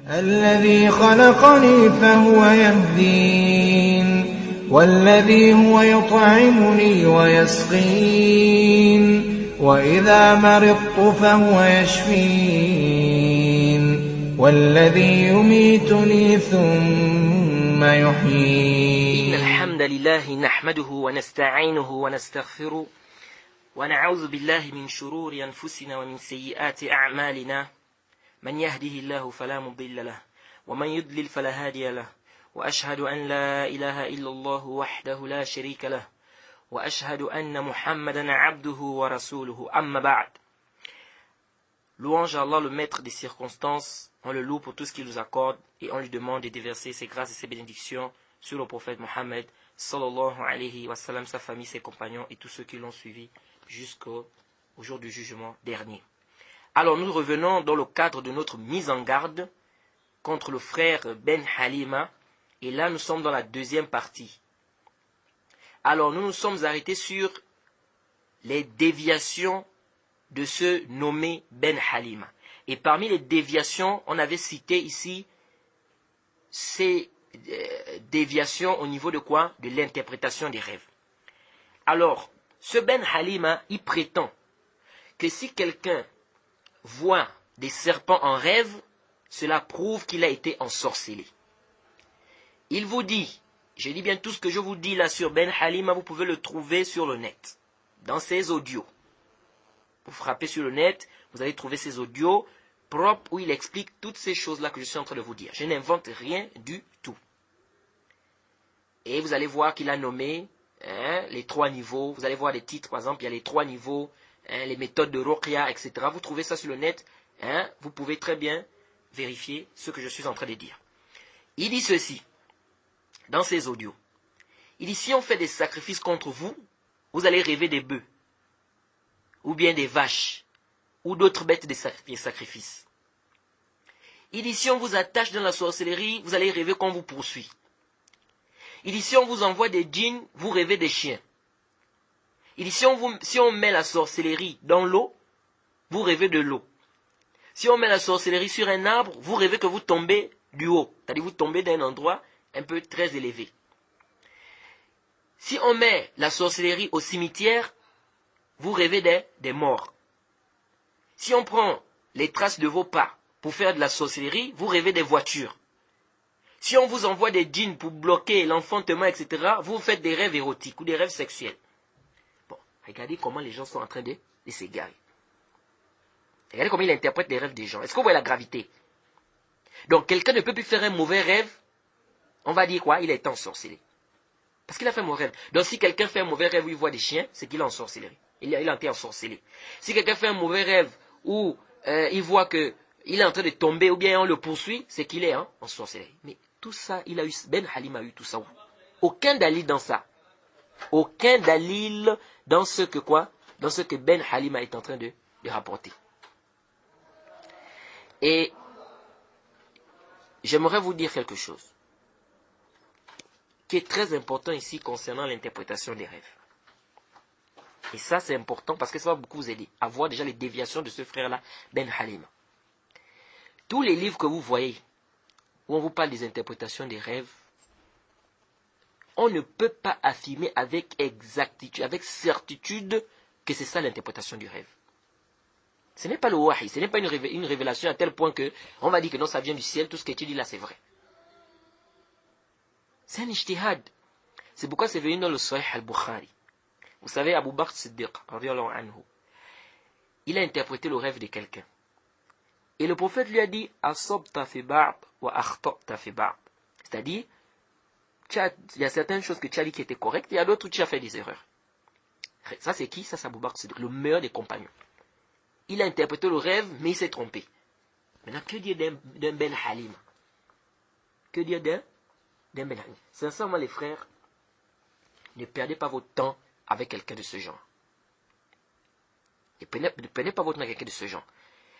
الذي خلقني فهو يهدين والذي هو يطعمني ويسقين وإذا مرضت فهو يشفين والذي يميتني ثم يحيين. إن الحمد لله نحمده ونستعينه ونستغفره ونعوذ بالله من شرور أنفسنا ومن سيئات أعمالنا من يهده الله فلا مضل له ومن يضلل فلا هادي له وأشهد أن لا إله إلا الله وحده لا شريك له وأشهد أن محمدا عبده ورسوله أما بعد. Louange à Allah, le maître des circonstances, on le loue pour tout ce qu'il nous accorde et on lui demande de déverser ses grâces et ses bénédictions sur le prophète Mohammed sallallahu alayhi wa sallam, sa famille, ses compagnons et tous ceux qui l'ont suivi jusqu'au jour du jugement dernier. Alors nous revenons dans le cadre de notre mise en garde contre le frère Ben Halima et là nous sommes dans la deuxième partie. Alors nous nous sommes arrêtés sur les déviations de ce nommé Ben Halima. Et parmi les déviations, on avait cité ici ces déviations au niveau de quoi? De l'interprétation des rêves. Alors, ce Ben Halima, il prétend que si quelqu'un voit des serpents en rêve, cela prouve qu'il a été ensorcelé. Il vous dit, je dis bien tout ce que je vous dis là sur Ben Halima, vous pouvez le trouver sur le net, dans ses audios. Vous frappez sur le net, vous allez trouver ces audios propres où il explique toutes ces choses-là que je suis en train de vous dire. Je n'invente rien du tout. Et vous allez voir qu'il a nommé les 3 niveaux. Vous allez voir des titres, par exemple, il y a les 3 niveaux, les méthodes de Ruqya, etc. Vous trouvez ça sur le net. Vous pouvez très bien vérifier ce que je suis en train de dire. Il dit ceci, dans ses audios. Il dit, si on fait des sacrifices contre vous, vous allez rêver des bœufs, ou bien des vaches, ou d'autres bêtes de sacrifices. Il dit, si on vous attache dans la sorcellerie, vous allez rêver qu'on vous poursuit. Il dit, si on vous envoie des djinns, vous rêvez des chiens. Il dit, si on met la sorcellerie dans l'eau, vous rêvez de l'eau. Si on met la sorcellerie sur un arbre, vous rêvez que vous tombez du haut. C'est-à-dire vous tombez d'un endroit un peu très élevé. Si on met la sorcellerie au cimetière, vous rêvez des morts. Si on prend les traces de vos pas pour faire de la sorcellerie, vous rêvez des voitures. Si on vous envoie des djinns pour bloquer l'enfantement, etc., vous faites des rêves érotiques ou des rêves sexuels. Bon, regardez comment les gens sont en train de s'égarer. Regardez comment il interprète les rêves des gens. Est-ce que vous voyez la gravité? Donc, quelqu'un ne peut plus faire un mauvais rêve. On va dire quoi? Il a été ensorcelé. Parce qu'il a fait un mauvais rêve. Donc, si quelqu'un fait un mauvais rêve où il voit des chiens, c'est qu'il est ensorcelé. Il a été ensorcelé. Si quelqu'un fait un mauvais rêve où il voit qu'il est en train de tomber ou bien on le poursuit, c'est qu'il est ensorcelé. Mais tout ça, Ben Halim a eu tout ça où? Aucun dalil dans ça. Aucun dalil dans ce que quoi? Dans ce que Ben Halima est en train de rapporter. Et j'aimerais vous dire quelque chose qui est très important ici concernant l'interprétation des rêves. Et ça, c'est important parce que ça va beaucoup vous aider à voir déjà les déviations de ce frère-là, Ben Halima. Tous les livres que vous voyez, où on vous parle des interprétations des rêves, on ne peut pas affirmer avec exactitude, avec certitude que c'est ça l'interprétation du rêve. Ce n'est pas le wahi, ce n'est pas une révélation à tel point que on va dire que non, ça vient du ciel, tout ce que tu dis là, c'est vrai. C'est un ijtihad. C'est pourquoi c'est venu dans le Sahih al-Bukhari. Vous savez, Abu Bakr Siddiq, il a interprété le rêve de quelqu'un. Et le prophète lui a dit, Asabta fi ba'd wa akhta'ta fi ba'd. C'est-à-dire, il y a certaines choses que tu as dit qui étaient correctes, et il y a d'autres où tu as fait des erreurs. Ça c'est qui? Ça c'est Abu Bakr Siddiq, le meilleur des compagnons. Il a interprété le rêve, mais il s'est trompé. Maintenant, que dire d'un Ben Halim? Que dire d'un Ben Halim? Sincèrement, les frères, ne perdez pas votre temps avec quelqu'un de ce genre. Ne prenez pas votre temps avec quelqu'un de ce genre.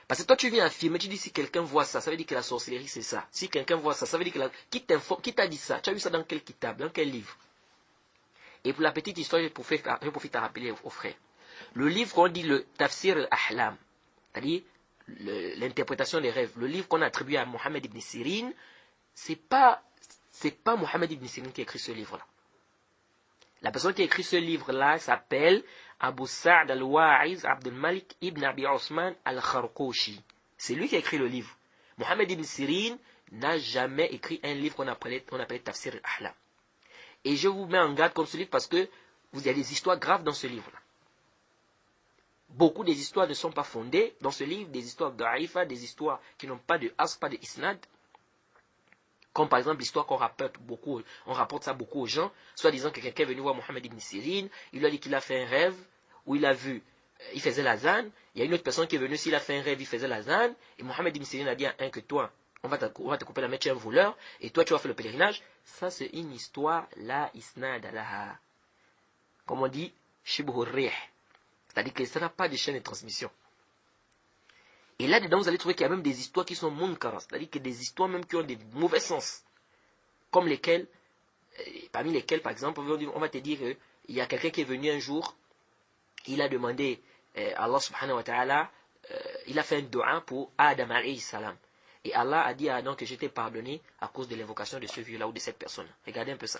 Parce que toi, tu viens affirmer, tu dis si quelqu'un voit ça, ça veut dire que la sorcellerie, c'est ça. Si quelqu'un voit ça, ça veut dire que qui t'a dit ça? Tu as vu ça dans quel kitab, dans quel livre? Et pour la petite histoire, je profite à rappeler aux frères. Le livre qu'on dit le Tafsir al-Ahlam, c'est-à-dire l'interprétation des rêves, le livre qu'on a attribué à Mohammed ibn Sirin, c'est pas Mohammed ibn Sirin qui a écrit ce livre-là. La personne qui a écrit ce livre-là s'appelle Abu Sa'd al-Wa'iz Abdul Malik ibn Abi Osman al-Kharkouchi. C'est lui qui a écrit le livre. Mohammed ibn Sirin n'a jamais écrit un livre qu'on appelait Tafsir al-Ahlam. Et je vous mets en garde contre ce livre parce que vous avez des histoires graves dans ce livre-là. Beaucoup des histoires ne sont pas fondées dans ce livre, des histoires d'Aïfa, des histoires qui n'ont pas de as, pas de isnad. Comme par exemple l'histoire qu'on rapporte beaucoup, on rapporte ça beaucoup aux gens, soit disant que quelqu'un est venu voir Mohammed ibn Sirin, il lui a dit qu'il a fait un rêve, où il a vu, il faisait l'azan, il y a une autre personne qui est venue, s'il a fait un rêve, il faisait l'azan, et Mohammed ibn Sirin a dit à un que toi, on va te couper la main, tu es un voleur, et toi tu vas faire le pèlerinage. Ça c'est une histoire, la isnad alaha. Comme on dit, shibhur rih. C'est-à-dire que ça n'a pas de chaîne de transmission. Et là-dedans, vous allez trouver qu'il y a même des histoires qui sont munkara, c'est-à-dire que des histoires même qui ont des mauvais sens. Comme lesquelles, parmi lesquelles, par exemple, on va te dire qu'il y a quelqu'un qui est venu un jour, il a demandé à Allah subhanahu wa ta'ala, il a fait un dua pour Adam alayhi salam. Et Allah a dit à Adam que j'étais pardonné à cause de l'invocation de ce vieux-là ou de cette personne. Regardez un peu ça.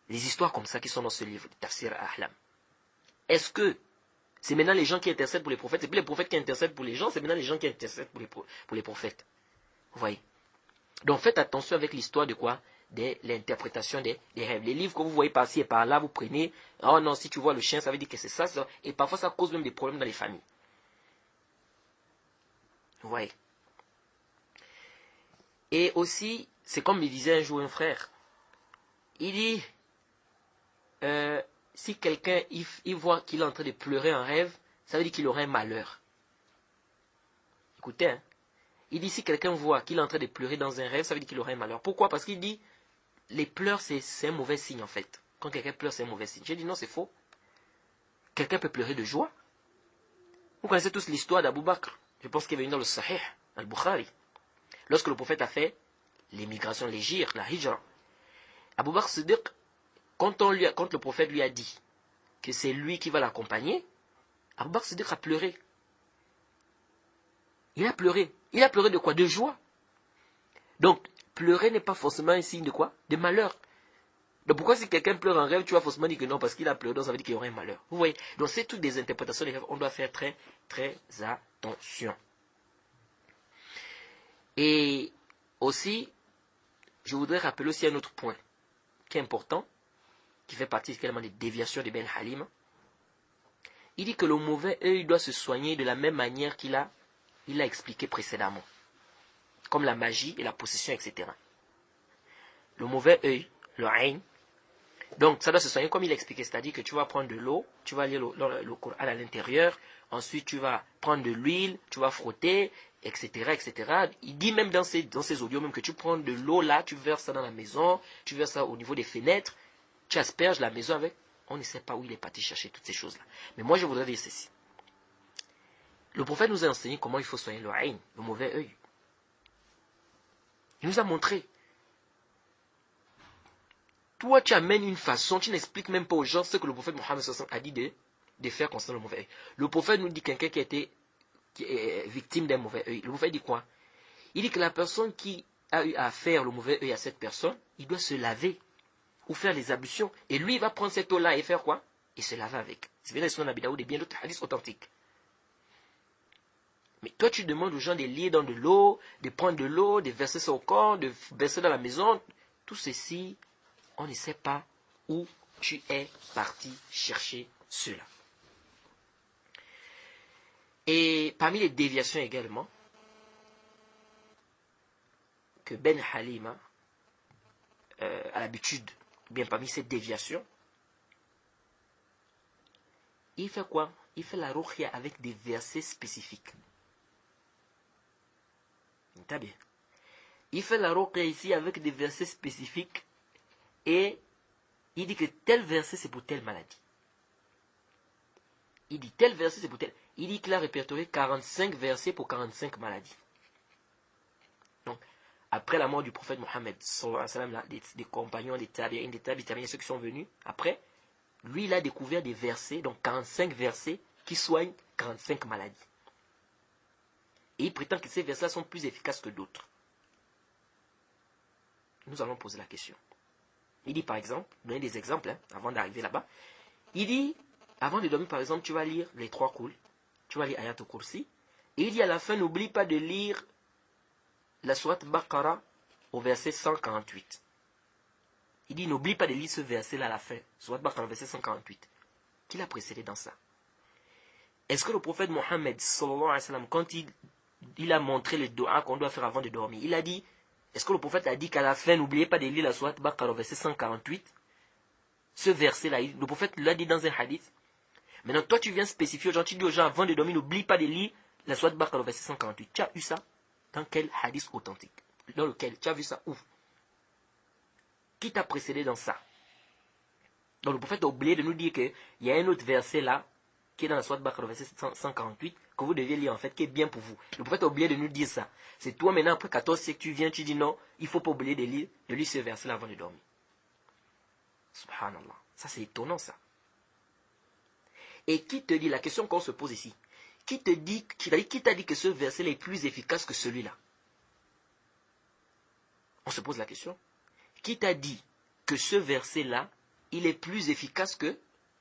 Les histoires comme ça qui sont dans ce livre, Tafsir Ahlam. Est-ce que c'est maintenant les gens qui intercèdent pour les prophètes, c'est plus les prophètes qui intercèdent pour les gens, c'est maintenant les gens qui intercèdent pour les prophètes. Vous voyez? Donc faites attention avec l'histoire de quoi? De l'interprétation des rêves. Les livres que vous voyez par-ci et par-là, vous prenez, oh non, si tu vois le chien, ça veut dire que c'est ça, et parfois ça cause même des problèmes dans les familles. Vous voyez? Et aussi, c'est comme me disait un jour un frère, il dit, si quelqu'un il voit qu'il est en train de pleurer en rêve, ça veut dire qu'il aurait un malheur. Écoutez, hein? Il dit si quelqu'un voit qu'il est en train de pleurer dans un rêve, ça veut dire qu'il aurait un malheur. Pourquoi? Parce qu'il dit les pleurs c'est un mauvais signe en fait. Quand quelqu'un pleure c'est un mauvais signe. J'ai dit non, c'est faux. Quelqu'un peut pleurer de joie. Vous connaissez tous l'histoire d'Abu Bakr. Je pense qu'il est venu dans le Sahih al-Bukhari. Lorsque le prophète a fait l'émigration, l'hégire, la hijra, Abu Bakr Siddiq, quand le prophète lui a dit que c'est lui qui va l'accompagner, Abu Bakr Siddiq a pleuré. Il a pleuré. Il a pleuré de quoi? De joie. Donc, pleurer n'est pas forcément un signe de quoi? De malheur. Donc, pourquoi si quelqu'un pleure en rêve, tu vas forcément dire que non, parce qu'il a pleuré, donc ça veut dire qu'il y aurait un malheur. Vous voyez? Donc, c'est toutes des interprétations des rêves. On doit faire très, très attention. Et aussi, je voudrais rappeler aussi un autre point qui est important, qui fait partie également des déviations de Ben Halim. Il dit que le mauvais œil doit se soigner de la même manière qu'il a expliqué précédemment, comme la magie et la possession, etc. Le mauvais œil, le ayn, donc ça doit se soigner comme il a expliqué, c'est-à-dire que tu vas prendre de l'eau, tu vas lire le Coran à l'intérieur, ensuite tu vas prendre de l'huile, tu vas frotter, etc., etc. Il dit même dans ces audios même que tu prends de l'eau là, tu verses ça dans la maison, tu verses ça au niveau des fenêtres, tu asperges la maison avec. On ne sait pas où il est parti chercher toutes ces choses-là. Mais moi je voudrais dire ceci. Le prophète nous a enseigné comment il faut soigner le ayn, le mauvais œil. Il nous a montré. Toi, tu amènes une façon, tu n'expliques même pas aux gens ce que le prophète Mohammed a dit de faire concernant le mauvais œil. Le prophète nous dit quelqu'un qui est victime d'un mauvais œil. Le prophète dit quoi? Il dit que la personne qui a eu à faire le mauvais œil à cette personne, il doit se laver ou faire les ablutions. Et lui, il va prendre cette eau-là et faire quoi? Et se laver avec. C'est bien dans Abi Daoud et bien d'autres hadiths authentiques. Mais toi, tu demandes aux gens de lire dans de l'eau, de prendre de l'eau, de verser ça au corps, de verser dans la maison. Tout ceci, on ne sait pas où tu es parti chercher cela. Et parmi les déviations également, que Ben Halim a l'habitude, bien parmi ces déviations, il fait quoi? Il fait la ruqya avec des versets spécifiques. Très bien. Il fait la ruqya ici avec des versets spécifiques et il dit que tel verset c'est pour telle maladie. Il dit tel verset c'est pour tel. Il dit qu'il a répertorié 45 versets pour 45 maladies. Donc, après la mort du prophète Mohammed, des compagnons, des tabi'in, ceux qui sont venus, après, lui il a découvert des versets, donc 45 versets qui soignent 45 maladies. Et il prétend que ces versets sont plus efficaces que d'autres. Nous allons poser la question. Il dit par exemple, donner des exemples avant d'arriver là-bas. Il dit, avant de dormir par exemple, tu vas lire les 3 couls. Tu vas lire Ayat al-Kursi. Et il dit à la fin, n'oublie pas de lire la sourate Baqara au verset 148. Il dit, n'oublie pas de lire ce verset-là à la fin. Sourate Baqara, verset 148. Qui l'a précédé dans ça? Est-ce que le prophète Mohammed, sallallahu alayhi wa sallam, quand il a montré le dua qu'on doit faire avant de dormir, il a dit, est-ce que le prophète a dit qu'à la fin, n'oubliez pas de lire la sourate Baqara, verset 148? Ce verset-là, le prophète l'a dit dans un hadith. Maintenant, toi, tu viens spécifier aux gens, tu dis aux gens, avant de dormir, n'oublie pas de lire la sourate Baqara, verset 148. Tu as eu ça dans quel hadith authentique? Dans lequel? Tu as vu ça où? Qui t'a précédé dans ça? Donc, le prophète a oublié de nous dire qu'il y a un autre verset là, qui est dans la sourate Baqara, verset 148, que vous deviez lire en fait, qui est bien pour vous. Le prophète a oublié de nous dire ça. C'est toi maintenant, après 14 siècles, tu viens, tu dis non, il ne faut pas oublier de lire ce verset là avant de dormir. Subhanallah. Ça, c'est étonnant, ça. Et qui te dit, la question qu'on se pose ici, qui t'a dit que ce verset là est plus efficace que celui-là? On se pose la question. Qui t'a dit que ce verset là, il est plus efficace que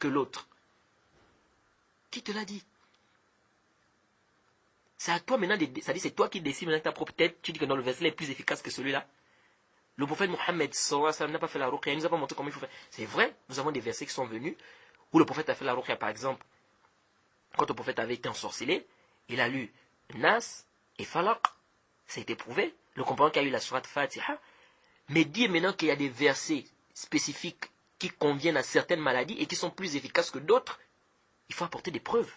l'autre? Qui te l'a dit? C'est à toi maintenant, c'est toi qui décides maintenant ta propre tête. Tu dis que dans le verset est plus efficace que celui-là. Le prophète Mohammed sallallahu alayhi wa sallam n'a pas fait la ruqya, il nous a pas montré comment il faut faire. C'est vrai, nous avons des versets qui sont venus où le prophète a fait la ruqya, par exemple. Quand le prophète avait été ensorcelé, il a lu Nas et Falaq. Ça a été prouvé. Le compagnon qui a eu la sourate Fatiha. Mais dire maintenant qu'il y a des versets spécifiques qui conviennent à certaines maladies et qui sont plus efficaces que d'autres, il faut apporter des preuves.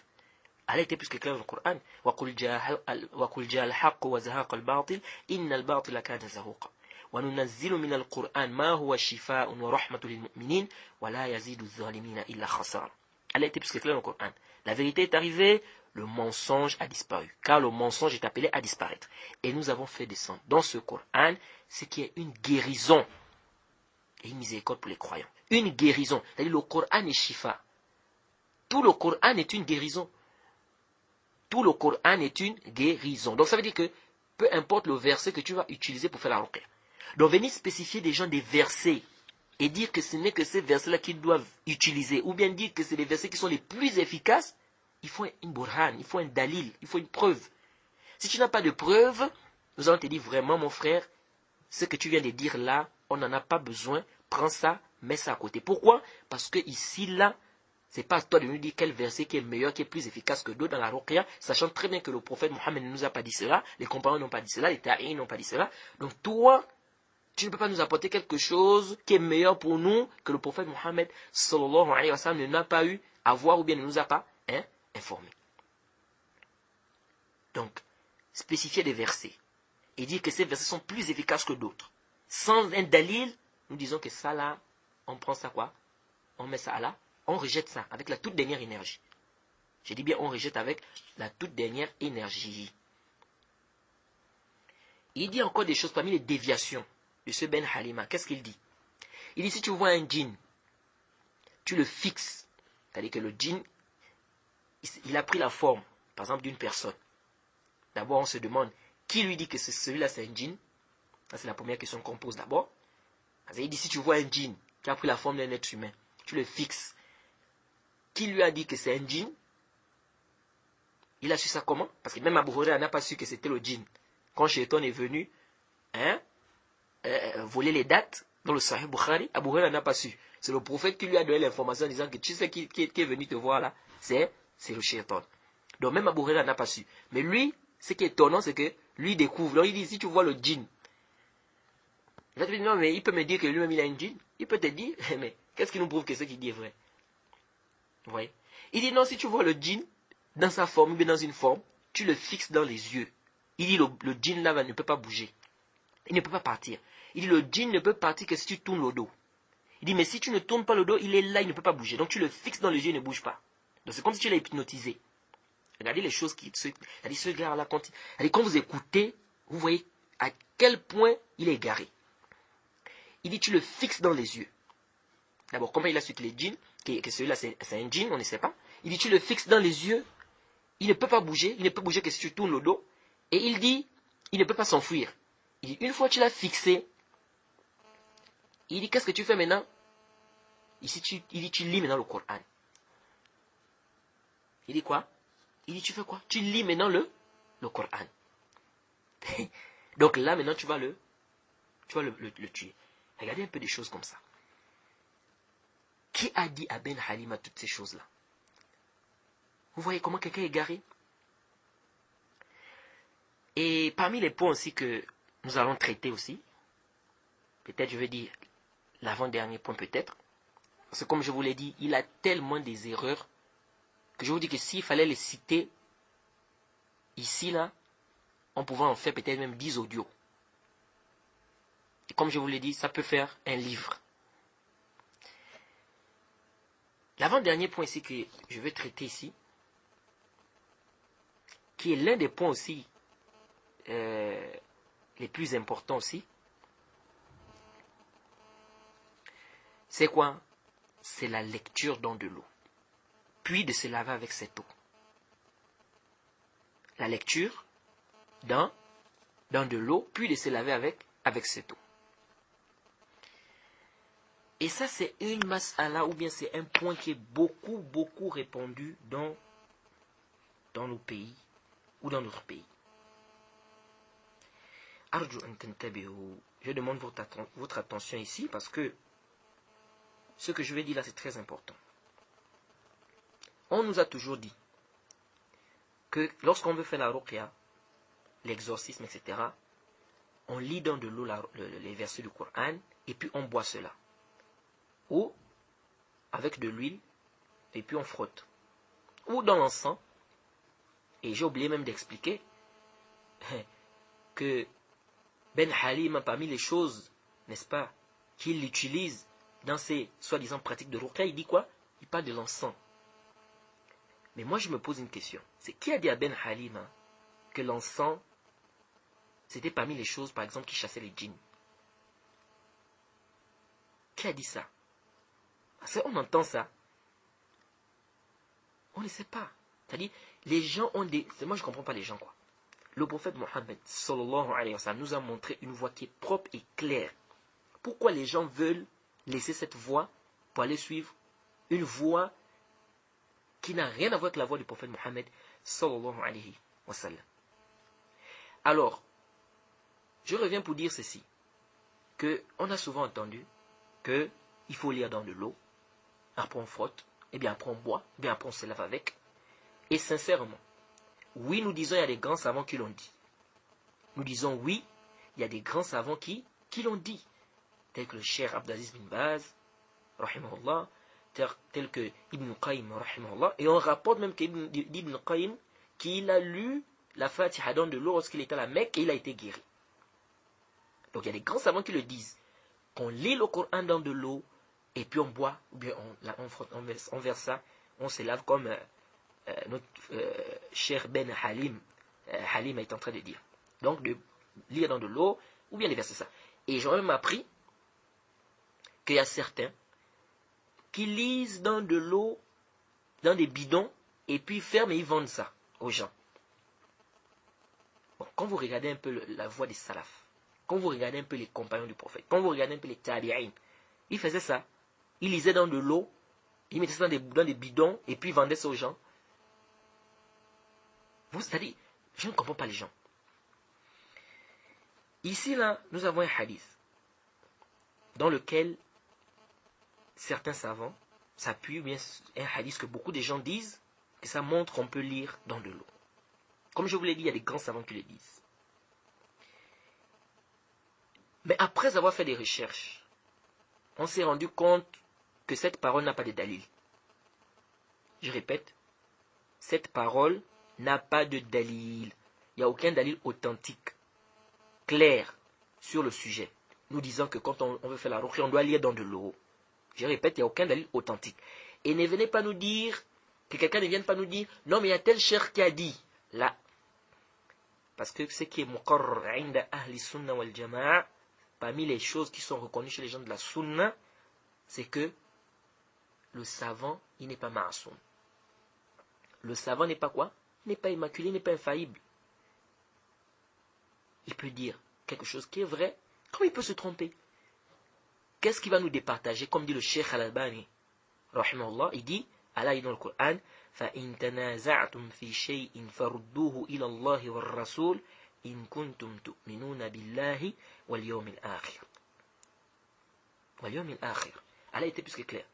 Allah était plus que clair dans le Coran. وَقُلْ جَاءَ الْحَقُّ وَزَهَقَ الْبَاطِلِ إِنَّ الْبَاطِلَ كَانَ زَهُوقًا وَنُنَزِّلُ مِنَ الْقُرْآنِ مَا هُوَ شِفَاءٌ وَرَحْمَةٌ لِلْمُؤْمِنِينَ وَلَا يَزِيدُ الظَّالِمِينَ إِلَّا خَسَارًا. Allah était plus que clair dans le Coran. La vérité est arrivée, le mensonge a disparu. Car le mensonge est appelé à disparaître. Et nous avons fait descendre dans ce Coran ce qui est une guérison et une miséricorde pour les croyants. Une guérison. C'est-à-dire le Coran est shifa. Tout le Coran est une guérison. Tout le Coran est une guérison. Donc ça veut dire que peu importe le verset que tu vas utiliser pour faire la ruqya. Donc venir spécifier des gens des versets et dire que ce n'est que ces versets-là qu'ils doivent utiliser, ou bien dire que c'est les versets qui sont les plus efficaces, il faut une burhan, il faut un dalil, il faut une preuve. Si tu n'as pas de preuve, nous allons te dire vraiment mon frère, ce que tu viens de dire là, on n'en a pas besoin, prends ça, mets ça à côté. Pourquoi? Parce que ici, là, c'est pas à toi de nous dire quel verset qui est meilleur, qui est plus efficace que d'autres dans la ruqya, sachant très bien que le prophète Mohammed ne nous a pas dit cela, les compagnons n'ont pas dit cela, les tabi'in n'ont pas dit cela. Donc toi, tu ne peux pas nous apporter quelque chose qui est meilleur pour nous que le prophète Mohammed sallallahu alayhi wa sallam ne n'a pas eu à voir ou bien ne nous a pas informé. Donc, spécifier des versets et dire que ces versets sont plus efficaces que d'autres. Sans un dalil, nous disons que ça là, on prend ça quoi? On met ça là, on rejette ça avec la toute dernière énergie. Je dis bien on rejette avec la toute dernière énergie. Il dit encore des choses parmi les déviations de ce Ben Halima. Qu'est-ce qu'il dit? Il dit si tu vois un djinn, tu le fixes. C'est-à-dire que le djinn, il a pris la forme, par exemple, d'une personne. D'abord, on se demande, qui lui dit que celui-là c'est un djinn? Ça, c'est la première question qu'on pose d'abord. Il dit, si tu vois un djinn qui a pris la forme d'un être humain, tu le fixes. Qui lui a dit que c'est un djinn? Il a su ça comment? Parce que même Abu Huraira n'a pas su que c'était le djinn. Quand Shaitan est venu, voler les dates dans le Sahih Bukhari, Abu Huraira n'a pas su. C'est le prophète qui lui a donné l'information en disant que tu sais qui est venu te voir là, c'est le Shaitan. Donc même Abu Huraira n'a pas su. Mais lui, ce qui est étonnant, c'est que lui découvre. Donc il dit, si tu vois le djinn, il va te dire, non, mais il peut me dire que lui-même il a un djinn. Il peut te dire, mais qu'est-ce qui nous prouve que ce qu'il dit est vrai? Vous voyez? Il dit, non, si tu vois le djinn dans sa forme, ou bien dans une forme, tu le fixes dans les yeux. Il dit, le djinn là ne peut pas bouger. Il ne peut pas partir. Il dit, le djinn ne peut partir que si tu tournes le dos. Il dit, mais si tu ne tournes pas le dos, il est là, il ne peut pas bouger. Donc tu le fixes dans les yeux, il ne bouge pas. Donc c'est comme si tu l'as hypnotisé. Regardez les choses qui... ce gars-là, quand vous écoutez, vous voyez à quel point il est égaré. Il dit, tu le fixes dans les yeux. D'abord, comment il a su que les djinns, que celui-là c'est un djinn, on ne sait pas. Il dit, tu le fixes dans les yeux, il ne peut pas bouger, il ne peut bouger que si tu tournes le dos. Et il dit, il ne peut pas s'enfuir. Il dit, une fois que tu l'as fixé, il dit, qu'est-ce que tu fais maintenant? Ici, il dit, tu lis maintenant le Coran. Il dit quoi? Il dit, tu fais quoi? Tu lis maintenant le Coran. Donc là, maintenant, tu vas le tuer. Regardez un peu des choses comme ça. Qui a dit à Ben Halima toutes ces choses-là? Vous voyez comment quelqu'un est égaré? Et parmi les points aussi que nous allons traiter aussi, peut-être je vais dire l'avant-dernier point peut-être, parce que comme je vous l'ai dit, il a tellement des erreurs que je vous dis que s'il fallait les citer ici, là, on pouvait en faire peut-être même 10 audios. Et comme je vous l'ai dit, ça peut faire un livre. L'avant-dernier point ici que je vais traiter ici, qui est l'un des points aussi les plus importants aussi, c'est quoi? C'est la lecture dans de l'eau, puis de se laver avec cette eau. La lecture dans de l'eau, puis de se laver avec cette eau. Et ça, c'est une mas'ala, ou bien c'est un point qui est beaucoup répandu dans nos pays, ou dans notre pays. Je demande votre attention ici, parce que ce que je vais dire là, c'est très important. On nous a toujours dit que lorsqu'on veut faire la ruqya, l'exorcisme, etc., on lit dans de l'eau les versets du Coran, et puis on boit cela. Ou avec de l'huile, et puis on frotte. Ou dans l'encens. Et j'ai oublié même d'expliquer que Ben Halim, parmi les choses, n'est-ce pas, qu'il utilise dans ses soi-disant pratiques de ruqya, il dit quoi? Il parle de l'encens. Mais moi je me pose une question. C'est qui a dit à Ben Halim que l'encens, c'était parmi les choses, par exemple, qui chassaient les djinns? Qui a dit ça? Parce qu'on entend ça. On ne sait pas. C'est-à-dire, les gens ont des... Moi, je ne comprends pas les gens, quoi. Le prophète Mohammed, sallallahu alayhi wa sallam, nous a montré une voie qui est propre et claire. Pourquoi les gens veulent laisser cette voie pour aller suivre une voie qui n'a rien à voir avec la voie du prophète Mohammed, sallallahu alayhi wa sallam? Alors, je reviens pour dire ceci, que on a souvent entendu que il faut lire dans de l'eau, après on frotte, et bien après on boit, et bien après on se lave avec. Et sincèrement, oui, nous disons il y a des grands savants qui l'ont dit. Nous disons oui, il y a des grands savants qui l'ont dit. Tel que le Cheikh Abdelaziz bin Baz, rahimahullah, tel que Ibn Qayyim, rahimahullah. Et on rapporte même qu'Ibn Qayyim, qu'il a lu la Fatiha dans de l'eau lorsqu'il était à la Mecque et il a été guéri. Donc il y a des grands savants qui le disent. Qu'on lit le Coran dans de l'eau, et puis on boit, ou bien on verse ça, on se lave comme notre cher Ben Halim est en train de dire. Donc de lire dans de l'eau, ou bien de verser ça. Et j'ai même appris qu'il y a certains qui lisent dans de l'eau, dans des bidons, et puis ferment et ils vendent ça aux gens. Bon, quand vous regardez un peu la voie des salafs, quand vous regardez un peu les compagnons du prophète, quand vous regardez un peu les tabi'in, ils faisaient ça. Ils lisaient dans de l'eau, ils mettaient ça dans des bidons, et puis ils vendaient ça aux gens. C'est-à-dire, je ne comprends pas les gens. Ici, là, nous avons un hadith, dans lequel certains savants s'appuient, bien un hadith que beaucoup de gens disent, que ça montre qu'on peut lire dans de l'eau. Comme je vous l'ai dit, il y a des grands savants qui le disent. Mais après avoir fait des recherches, on s'est rendu compte que cette parole n'a pas de dalil. Je répète, cette parole n'a pas de dalil. Il n'y a aucun dalil authentique, clair, sur le sujet. Nous disons que quand on veut faire la ruqya, on doit lire dans de l'eau. Je répète, il n'y a aucun dalil authentique. Et ne venez pas nous dire, que quelqu'un ne vienne pas nous dire, non mais il y a tel cheikh qui a dit, là. Parce que ce qui est muqarrar inda ahli sunna wal jama'a, parmi les choses qui sont reconnues chez les gens de la sunna, c'est que le savant, il n'est pas ma'asoum. Le savant n'est pas quoi? Il n'est pas immaculé, il n'est pas infaillible. il peut dire quelque chose qui est vrai, comme il peut se tromper. Qu'est-ce qui va nous départager? Comme dit le Cheikh Al-Albani, rahimahullah, il dit, Allah dit dans le Coran, فَإِن تَنَازَعْتُمْ فِي شَيْءٍ فَرُدُّوهُ إِلَى اللَّهِ وَالرَّسُولِ إِن كُنتُمْ تُؤْمِنُونَ بِاللَّهِ وَالْيَوْمِ الْآخِرِ. وَالْيَوْمِ الْآخِرِ. Allah était plus que clair.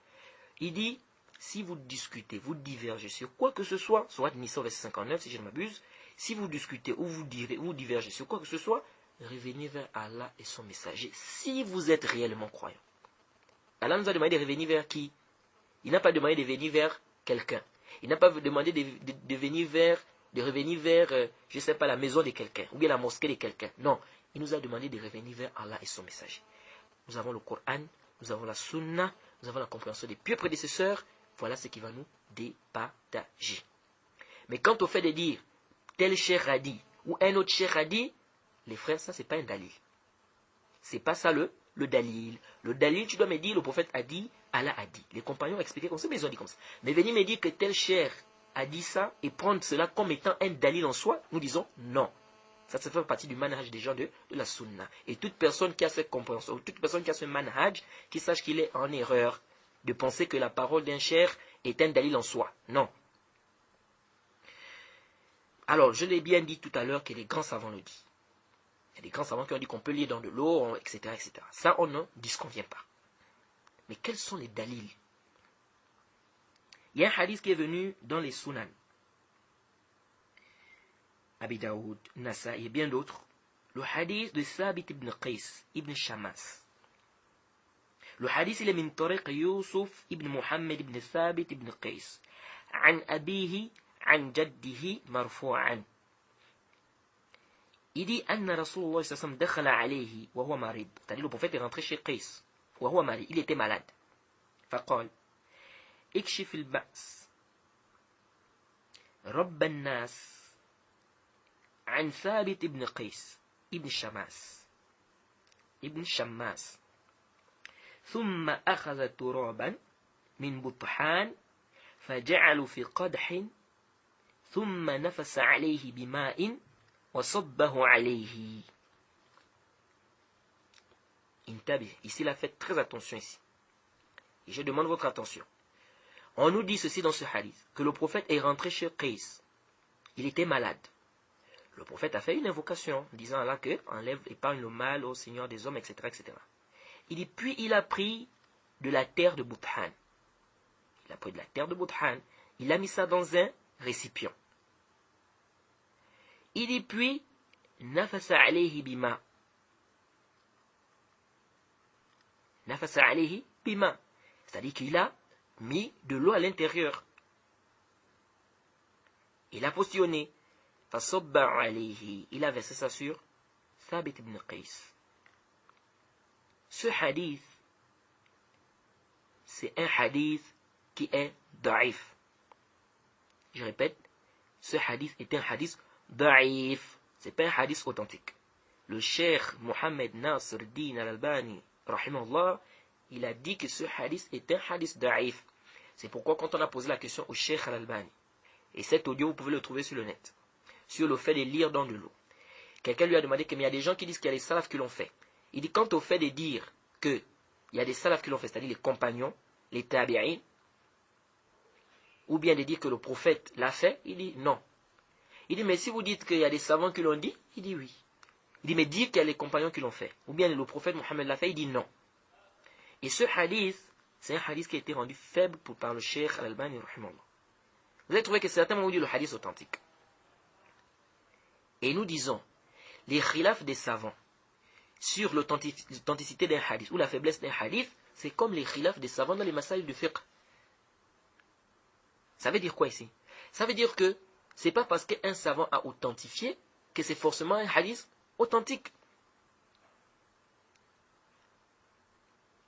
Il dit, si vous discutez, vous divergez sur quoi que ce soit, soit Nisa verset 59 si je ne m'abuse, si vous discutez ou vous divergez sur quoi que ce soit, revenez vers Allah et son messager, si vous êtes réellement croyant. Allah nous a demandé de revenir vers qui? Il n'a pas demandé de venir vers quelqu'un. Il n'a pas demandé de revenir vers, je ne sais pas, la maison de quelqu'un, ou bien la mosquée de quelqu'un. Non, il nous a demandé de revenir vers Allah et son messager. Nous avons le Coran, nous avons la Sunna, nous avons la compréhension des pieux prédécesseurs. Voilà ce qui va nous départager. Mais quant au fait de dire, tel cheikh a dit, ou un autre cheikh a dit, les frères, ça c'est pas un dalil. C'est pas ça le dalil. Le dalil, tu dois me dire, le prophète a dit, Allah a dit. Les compagnons ont expliqué comme ça, mais ils ont dit comme ça. Mais venir me dire que tel cheikh a dit ça et prendre cela comme étant un dalil en soi, nous disons non. Ça fait partie du manhaj des gens de la sunna. Et toute personne qui a cette compréhension, toute personne qui a ce manhaj, qui sache qu'il est en erreur de penser que la parole d'un cheikh est un dalil en soi. Non. Alors, je l'ai bien dit tout à l'heure que les grands savants le disent. Il y a des grands savants qui ont dit qu'on peut lire dans de l'eau, etc., etc. Ça, on ne disconvient pas. Mais quels sont les dalils? Il y a un hadith qui est venu dans les Sunan. Abi Daoud, Nasa'i et bien d'autres. Le hadith de Thabit ibn Qais, ibn Shammas. Le hadith, il est min tariq Yusuf ibn Muhammad ibn Thabit ibn Qais. An abihi, an jaddihi, marfu'an. Il dit, Anna Rasulullah sallallahu alayhi wa sallam dakhala alayhi, wa huwa marid. C'est-à-dire, le prophète est rentré chez Qais, wa huwa marid. Il était malade. فقال اكشف البأس رب الناس عن ثابت ابن قيس ابن شماس ثم أخذ ترابا من بطحان فجعل في قدح ثم نفس عليه بماء وصبه عليه. انتبه, ici il a fait très attention ici. Et je demande votre attention. On nous dit ceci dans ce hadith, que le prophète est rentré chez Qais. Il était malade. Le prophète a fait une invocation, disant à Allah que enlève, épargne le mal au Seigneur des hommes, etc., etc. Il dit, puis il a pris de la terre de Bouthan. Il a pris de la terre de Bouthan. Il a mis ça dans un récipient. Il dit, puis, nafasa alayhi bima. Nafasa alayhi bima. C'est-à-dire qu'il a mis de l'eau à l'intérieur. Il a positionné. Fasobba alayhi. Il a versé ça sur Thabit ibn Qais. Ce hadith, c'est un hadith qui est da'if. Je répète, ce hadith est un hadith da'if. Ce n'est pas un hadith authentique. Le cheikh Mohammed Nasr Din al-Albani, rahimahullah, il a dit que ce hadith est un hadith da'if. C'est pourquoi quand on a posé la question au cheikh al-Albani, et cet audio vous pouvez le trouver sur le net, sur le fait de lire dans de l'eau, quelqu'un lui a demandé qu'il y a des gens qui disent qu'il y a des salafs qui l'ont fait. Il dit, quant au fait de dire qu'il y a des salafs qui l'ont fait, c'est-à-dire les compagnons, les tabi'in, ou bien de dire que le prophète l'a fait, il dit non. Il dit, mais si vous dites qu'il y a des savants qui l'ont dit, il dit oui. Il dit, mais dire qu'il y a les compagnons qui l'ont fait, ou bien le prophète Mohammed l'a fait, il dit non. Et ce hadith, c'est un hadith qui a été rendu faible par le cheikh al-Albani, rahimahullah. Vous avez trouvé que certains m'ont dit le hadith authentique. Et nous disons, les khilaf des savants sur l'authenticité d'un hadith ou la faiblesse d'un hadith, c'est comme les khilaf des savants dans les masaïl du fiqh. Ça veut dire quoi ici? Ça veut dire que c'est pas parce qu'un savant a authentifié que c'est forcément un hadith authentique.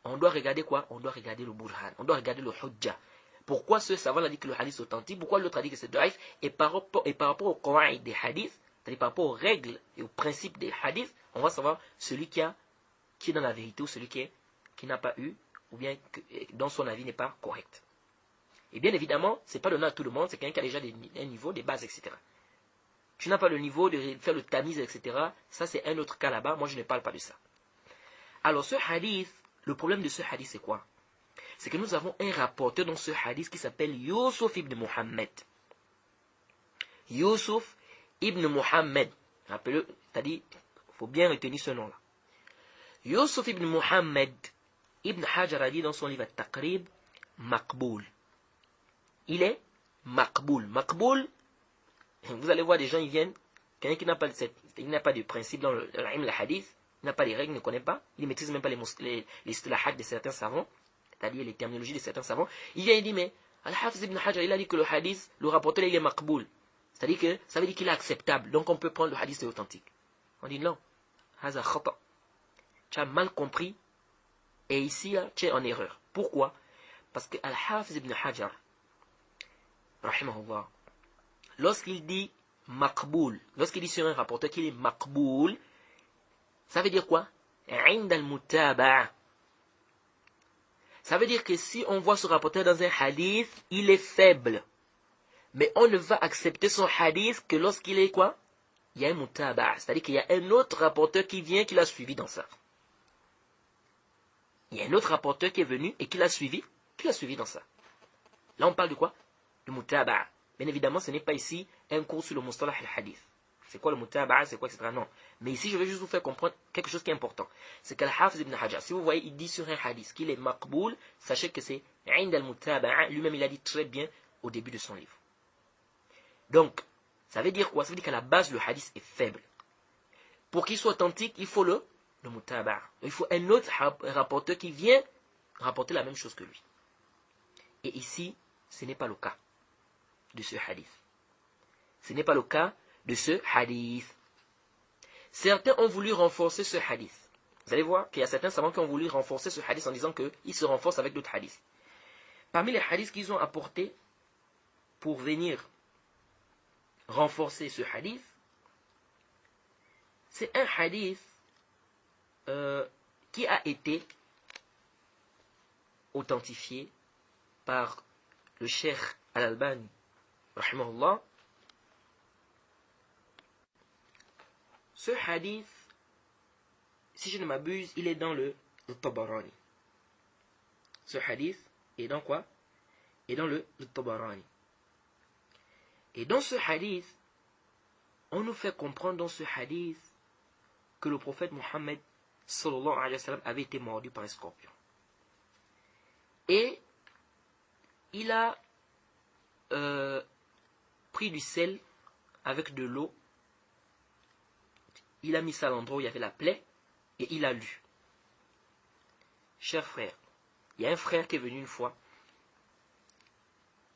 On doit regarder quoi? On doit regarder le burhan, on doit regarder le hujja. Pourquoi ce savant a dit que le hadith est authentique? Pourquoi l'autre a dit que c'est daif? Et par rapport au qawaid des hadiths, c'est-à-dire par rapport aux règles et aux principes des hadiths, on va savoir celui qui est dans la vérité ou celui qui n'a pas eu, ou bien dont son avis n'est pas correct. Et bien évidemment, ce n'est pas donné à tout le monde, c'est quelqu'un qui a déjà un niveau, des bases, etc. tu n'as pas le niveau de faire le tamiz, etc. Ça, c'est un autre cas là-bas. Moi, je ne parle pas de ça. Alors, ce hadith, le problème de ce hadith, c'est quoi? C'est que nous avons un rapporteur dans ce hadith qui s'appelle Yusuf ibn Muhammad. Yusuf ibn Muhammad. Rappelez-le, c'est-à-dire, il faut bien retenir ce nom-là. Yusuf ibn Muhammad, Ibn Hajar a dit dans son livre At-Taqrib, Maqboul. Il est Maqboul. Maqboul, vous allez voir des gens, ils viennent, quelqu'un qui n'a pas de principe dans le hadith, il n'a pas les règles, il ne connaît pas, il ne maîtrise même pas les istilahats de certains savants, c'est-à-dire les terminologies de certains savants. Il vient et dit, mais Al-Hafiz ibn Hajar, il a dit que le hadith, le rapporteur, il est Maqboul. C'est-à-dire que ça veut dire qu'il est acceptable, donc on peut prendre le hadith, c'est authentique. On dit non, Haza khata. Tu as mal compris, et ici, tu es en erreur. Pourquoi? Parce que Al-Hafiz ibn Hajar, rahimahullah, lorsqu'il dit maqboul, lorsqu'il dit sur un rapporteur qu'il est maqboul, ça veut dire quoi? Inda al-mutaba'a. Ça veut dire que si on voit ce rapporteur dans un hadith, il est faible. Mais on ne va accepter son hadith que lorsqu'il est quoi? Il y a un mutaba'a. C'est-à-dire qu'il y a un autre rapporteur qui vient, qui l'a suivi dans ça. Il y a un autre rapporteur qui est venu et qui l'a suivi dans ça. Là, on parle de quoi? De mutaba'a. Bien évidemment, ce n'est pas ici un cours sur le mustalah al-hadith. C'est quoi le mutaba'a, c'est quoi, etc. Non. Mais ici, je vais juste vous faire comprendre quelque chose qui est important. C'est qu'Al-Hafiz ibn Hajar, si vous voyez, il dit sur un hadith qu'il est maqboul, sachez que c'est Inda al-mutaba'a. Lui-même, il a dit très bien au début de son livre. Donc, ça veut dire quoi? Ça veut dire qu'à la base, le hadith est faible. Pour qu'il soit authentique, il faut le mutaba'a. Il faut un autre rapporteur qui vient rapporter la même chose que lui. Et ici, ce n'est pas le cas de ce hadith. Ce n'est pas le cas de ce hadith. Certains ont voulu renforcer ce hadith. Vous allez voir qu'il y a certains savants qui ont voulu renforcer ce hadith en disant qu'il se renforce avec d'autres hadiths. Parmi les hadiths qu'ils ont apportés pour venir renforcer ce hadith, c'est un hadith qui a été authentifié par le cheikh Al-Albani, rahimahullah. Ce hadith, si je ne m'abuse, il est dans le Tabarani. Ce hadith est dans quoi? Est dans le Tabarani. Et dans ce hadith, on nous fait comprendre dans ce hadith que le prophète Mohammed sallallahu alayhi wa sallam avait été mordu par un scorpion. Et il a pris du sel avec de l'eau. Il a mis ça à l'endroit où il y avait la plaie et il a lu. Cher frère, il y a un frère qui est venu une fois.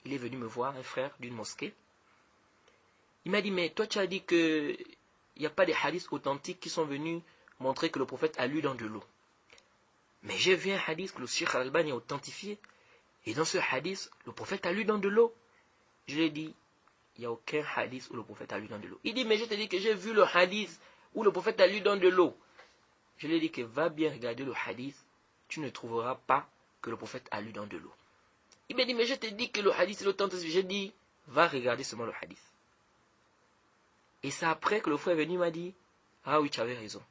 Il est venu me voir, un frère d'une mosquée. Il m'a dit, mais toi tu as dit qu'il n'y a pas des hadiths authentiques qui sont venus montrer que le prophète a lu dans de l'eau. Mais j'ai vu un hadith que le Cheikh Al-Albani a authentifié. Et dans ce hadith, le prophète a lu dans de l'eau. Je lui ai dit, il n'y a aucun hadith où le prophète a lu dans de l'eau. Il dit, mais je te dis que j'ai vu le hadith où le prophète a lu dans de l'eau. Je lui ai dit que va bien regarder le hadith, tu ne trouveras pas que le prophète a lu dans de l'eau. Il m'a dit, mais je te dis que le hadith est authentique. J'ai dit, va regarder seulement le hadith. Et c'est après que le frère est venu, il m'a dit, ah oui, tu avais raison.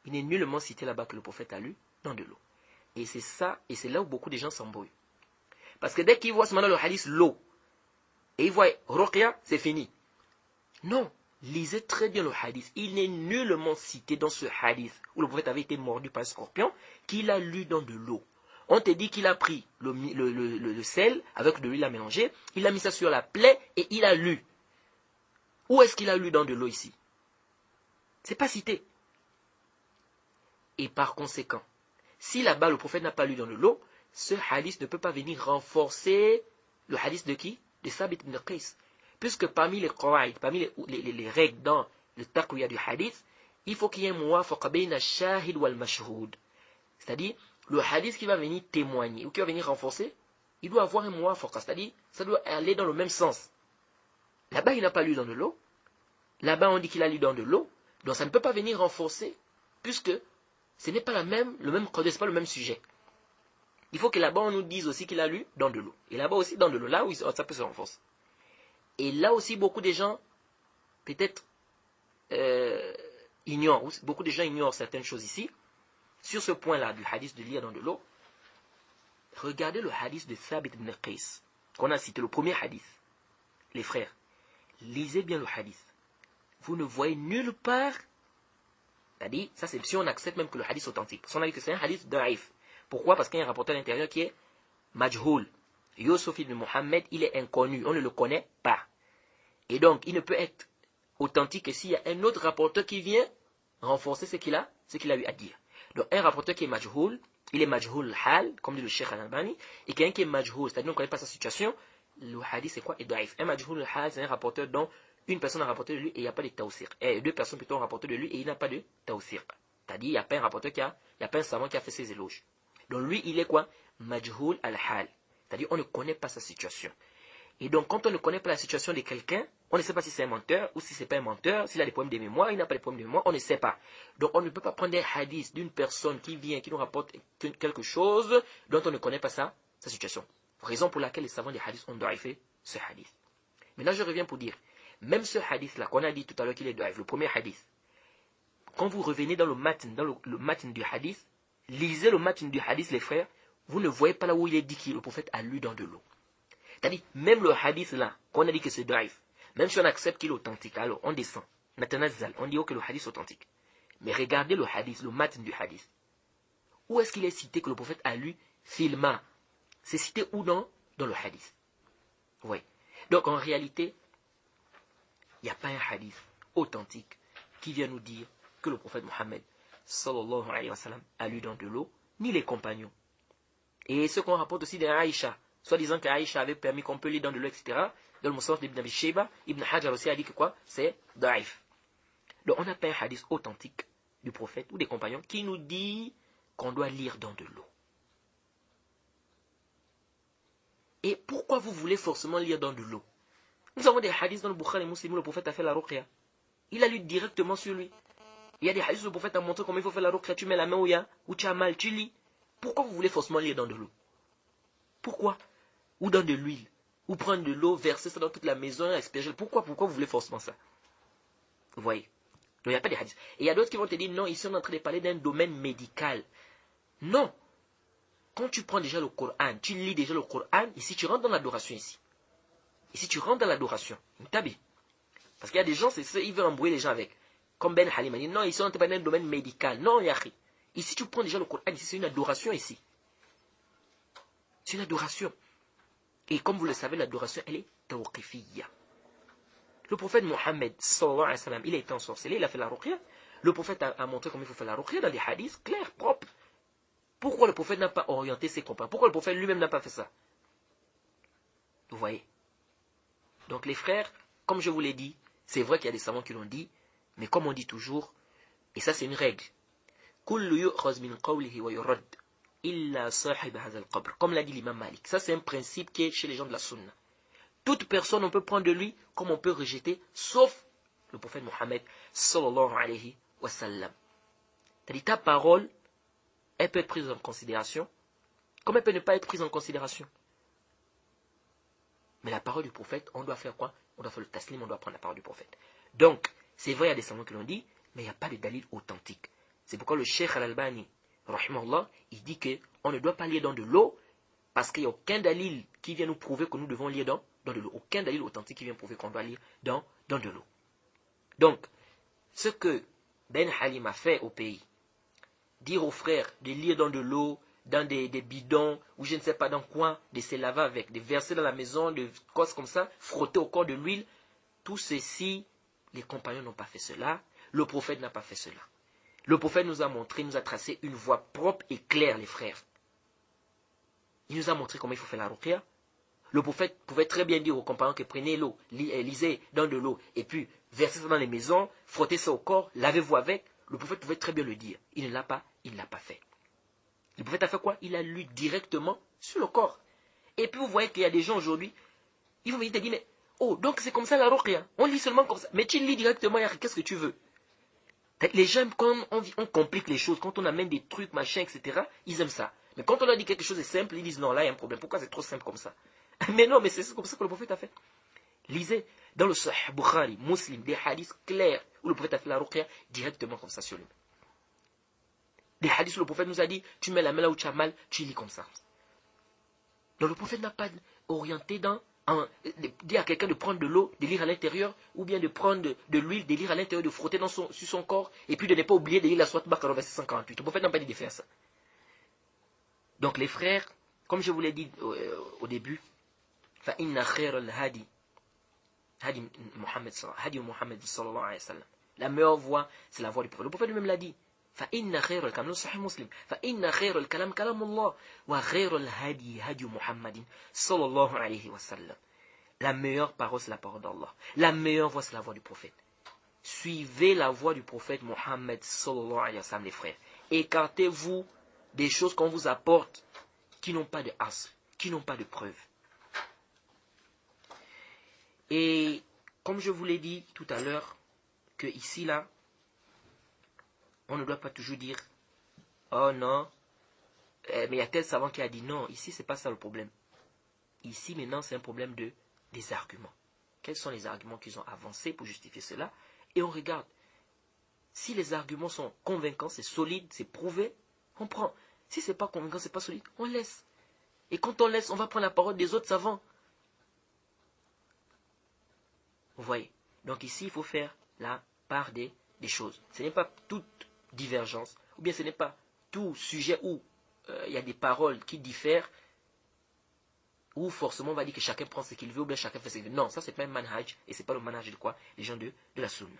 Il n'est nullement cité là-bas que le prophète a lu dans de l'eau. Et c'est ça, et c'est là où beaucoup de gens s'embrouillent. Parce que dès qu'ils voient ce moment le hadith, l'eau, et ils voient Ruqya, c'est fini. Non, lisez très bien le hadith. Il n'est nullement cité dans ce hadith où le prophète avait été mordu par un scorpion qu'il a lu dans de l'eau. On te dit qu'il a pris le sel avec de l'huile à mélanger, il a mis ça sur la plaie et il a lu. Où est-ce qu'il a lu dans de l'eau ici? C'est pas cité. Et par conséquent, si là-bas le prophète n'a pas lu dans de l'eau, ce hadith ne peut pas venir renforcer le hadith de qui? De Sabit ibn Qais. Puisque parmi les qawaïd, parmi les règles dans le taqwiya du hadith, il faut qu'il y ait un muwafaqa bayna shahid wal mashhoud. C'est-à-dire, le hadith qui va venir témoigner ou qui va venir renforcer, il doit avoir un muwafaqa, c'est-à-dire, ça doit aller dans le même sens. Là-bas, il n'a pas lu dans de l'eau. Là-bas, on dit qu'il a lu dans de l'eau. Donc, ça ne peut pas venir renforcer, puisque ce n'est pas le même code, ce n'est pas le même sujet. Il faut que là-bas, on nous dise aussi qu'il a lu dans de l'eau. Et là-bas aussi, dans de l'eau, là où ça peut se renforcer. Et là aussi, beaucoup de gens, peut-être ignorent, ou beaucoup de gens ignorent certaines choses ici, sur ce point-là du hadith de lire dans de l'eau, regardez le hadith de Thabit ibn Qais, qu'on a cité, le premier hadith. Les frères, lisez bien le hadith. Vous ne voyez nulle part, c'est-à-dire, ça c'est si on accepte même que le hadith est authentique. Parce qu'on a dit que c'est un hadith da'if. Pourquoi? Parce qu'il y a un rapporteur à l'intérieur qui est majhoul. Yusuf ibn Muhammad, il est inconnu, on ne le connaît pas. Et donc, il ne peut être authentique que s'il y a un autre rapporteur qui vient renforcer ce qu'il a eu à dire. Donc, un rapporteur qui est majhoul, il est majhoul hal, comme dit le Cheikh Al-Albani, et quelqu'un qui est majhoul, c'est-à-dire qu'on ne connaît pas sa situation, le hadith c'est quoi? Et da'if. Un majhoul hal, c'est un rapporteur dont une personne a rapporté de lui et il n'y a pas de tawsir. Et deux personnes plutôt ont rapporté de lui et il n'a pas de tawsir. C'est-à-dire, il n'y a pas un rapporteur il n'y a pas un savant qui a fait ses éloges. Donc lui, il est quoi? Majhoul al-hal. C'est-à-dire, on ne connaît pas sa situation. Et donc, quand on ne connaît pas la situation de quelqu'un, on ne sait pas si c'est un menteur ou si c'est pas un menteur, s'il a des problèmes de mémoire, il n'a pas de problèmes de mémoire, on ne sait pas. Donc, on ne peut pas prendre des hadiths d'une personne qui vient, qui nous rapporte quelque chose dont on ne connaît pas sa situation. Raison pour laquelle les savants des hadiths ont daïfé ce hadith. Maintenant, je reviens pour dire, même ce hadith-là, qu'on a dit tout à l'heure qu'il est daïf, le premier hadith, quand vous revenez dans le matin du hadith, lisez le matin du hadith, les frères, vous ne voyez pas là où il est dit que le prophète a lu dans de l'eau. C'est-à-dire, même le hadith là, qu'on a dit que c'est daïf, même si on accepte qu'il est authentique, alors on descend, on dit que le hadith est authentique. Mais regardez le hadith, le matin du hadith. Où est-ce qu'il est cité que le prophète a lu filma? C'est cité où dans le hadith? Oui. Donc en réalité, il n'y a pas un hadith authentique qui vient nous dire que le prophète Mohammed sallallahu alayhi wa sallam a lu dans de l'eau, ni les compagnons. Et ce qu'on rapporte aussi d'Aïcha, soit disant qu'Aïcha avait permis qu'on peut lire dans de l'eau, etc. Dans le Musnad d'Ibn Abi Shayba, Ibn Hajar aussi a dit que quoi? C'est daïf. Donc on n'a pas un hadith authentique du prophète ou des compagnons qui nous dit qu'on doit lire dans de l'eau. Et pourquoi vous voulez forcément lire dans de l'eau? Nous avons des hadiths dans le Bukhari et Muslim où le prophète a fait la ruqya. Il a lu directement sur lui. Il y a des hadiths où le prophète a montré comment il faut faire la ruqya. Tu mets la main où tu as mal, tu lis. Pourquoi vous voulez forcément lire dans de l'eau? Pourquoi? Ou dans de l'huile. Ou prendre de l'eau, verser ça dans toute la maison, asperger. Pourquoi vous voulez forcément ça? Vous voyez? Donc il n'y a pas de hadiths. Et il y a d'autres qui vont te dire, non, ici on est en train de parler d'un domaine médical. Non. Quand tu prends déjà le Coran, tu lis déjà le Coran, ici tu rentres dans l'adoration ici. Ici tu rentres dans l'adoration. Tabi. Parce qu'il y a des gens, c'est ça, ils veulent embrouiller les gens avec. Comme Ben Halim a dit, non, ici on est en train de parler d'un domaine médical. Non, Yahri. Ici tu prends déjà le Coran, ici c'est une adoration ici. C'est une adoration. Et comme vous le savez, l'adoration, elle est tawqifiyya. Le prophète Mohammed, sallallahu alayhi wa sallam, il a été ensorcelé, il a fait la ruqya. Le prophète a montré comment il faut faire la ruqya dans des hadiths clairs, propres. Pourquoi le prophète n'a pas orienté ses compagnons? Pourquoi le prophète lui-même n'a pas fait ça? Vous voyez? Donc les frères, comme je vous l'ai dit, c'est vrai qu'il y a des savants qui l'ont dit, mais comme on dit toujours, et ça c'est une règle, kullu yu'khaz min qawlihi wa yurad illa sahib hadha al-qabr, comme l'a dit l'imam Malik. Ça c'est un principe qui est chez les gens de la sunna. Toute personne on peut prendre de lui comme on peut rejeter, sauf le prophète Mohammed sallallahu alayhi wa sallam. C'est-à-dire ta parole, elle peut être prise en considération, comme elle peut ne pas être prise en considération. Mais la parole du prophète, on doit faire quoi? On doit faire le taslim, on doit prendre la parole du prophète. Donc, c'est vrai, il y a des savants qui l'ont dit, mais il n'y a pas de dalil authentique. C'est pourquoi le Cheikh Al-Albani, rahimahullah, il dit qu'on ne doit pas lire dans de l'eau, parce qu'il n'y a aucun dalil qui vient nous prouver que nous devons lire dans de l'eau. Aucun dalil authentique qui vient prouver qu'on doit lire dans de l'eau. Donc, ce que Ben Halim a fait au pays, dire aux frères de lire dans de l'eau, dans des bidons, ou je ne sais pas dans quoi, de se laver avec, de verser dans la maison, de causes comme ça, frotter au corps de l'huile, tout ceci, les compagnons n'ont pas fait cela, le prophète n'a pas fait cela. Le prophète nous a montré, nous a tracé une voie propre et claire, les frères. Il nous a montré comment il faut faire la ruqya. Le prophète pouvait très bien dire aux compagnons que prenez l'eau, lisez dans de l'eau, et puis versez ça dans les maisons, frottez ça au corps, lavez-vous avec. Le prophète pouvait très bien le dire. Il ne l'a pas fait. Le prophète a fait quoi? Il a lu directement sur le corps. Et puis vous voyez qu'il y a des gens aujourd'hui, ils vont venir te dire, mais oh, donc c'est comme ça la ruqya. On lit seulement comme ça. Mais tu lis directement, qu'est-ce que tu veux? Les gens, quand on complique les choses, quand on amène des trucs, machin, etc., ils aiment ça. Mais quand on leur dit quelque chose de simple, ils disent non, là il y a un problème. Pourquoi c'est trop simple comme ça? Mais non, mais c'est comme ça que le prophète a fait. Lisez. dans le Sahih Bukhari, Muslim, des hadiths clairs où le prophète a fait la ruqya directement comme ça sur lui. Des hadiths où le prophète nous a dit, tu mets la main là où tu as mal, tu lis comme ça. Donc le prophète n'a pas orienté dans dire à quelqu'un de prendre de l'eau, de lire à l'intérieur, ou bien de prendre de l'huile, de lire à l'intérieur, de frotter sur son corps, et puis de ne pas oublier de lire la sourate Baqarah verset 148. Le prophète n'a pas dit de faire ça. Donc les frères, comme je vous l'ai dit au début, فَإِنَّ خَيْرَ الْهَدِي هَدِي Muhammad sallallahu alayhi wa sallam. La meilleure voie, c'est la voie du prophète. Le prophète lui-même l'a dit. فإن خير الكلام صحيح مسلم فإن خير الكلام كلام الله وخير الهدي هدي محمد صلى الله عليه وسلم. La meilleure parole c'est la parole d'Allah. La meilleure voie c'est la voie du prophète. Suivez la voie du prophète Mohammed sallallahu alayhi wa sallam les frères. Écartez-vous des choses qu'on vous apporte qui n'ont pas de asl, qui n'ont pas de preuve. Et comme je vous l'ai dit tout à l'heure que ici là on ne doit pas toujours dire « Oh non, mais il y a tel savant qui a dit non. » Ici, ce n'est pas ça le problème. Ici, maintenant, c'est un problème des arguments. Quels sont les arguments qu'ils ont avancés pour justifier cela? Et on regarde. Si les arguments sont convaincants, c'est solide, c'est prouvé, on prend. Si ce n'est pas convaincant, ce n'est pas solide, on laisse. Et quand on laisse, on va prendre la parole des autres savants. Vous voyez? Donc ici, il faut faire la part des choses. Ce n'est pas toute divergence, ou bien ce n'est pas tout sujet où il y a des paroles qui diffèrent, où forcément on va dire que chacun prend ce qu'il veut, ou bien chacun fait ce qu'il veut. Non, ça c'est pas un manhaj, et c'est pas le manhaj de quoi? Les gens de la sunna.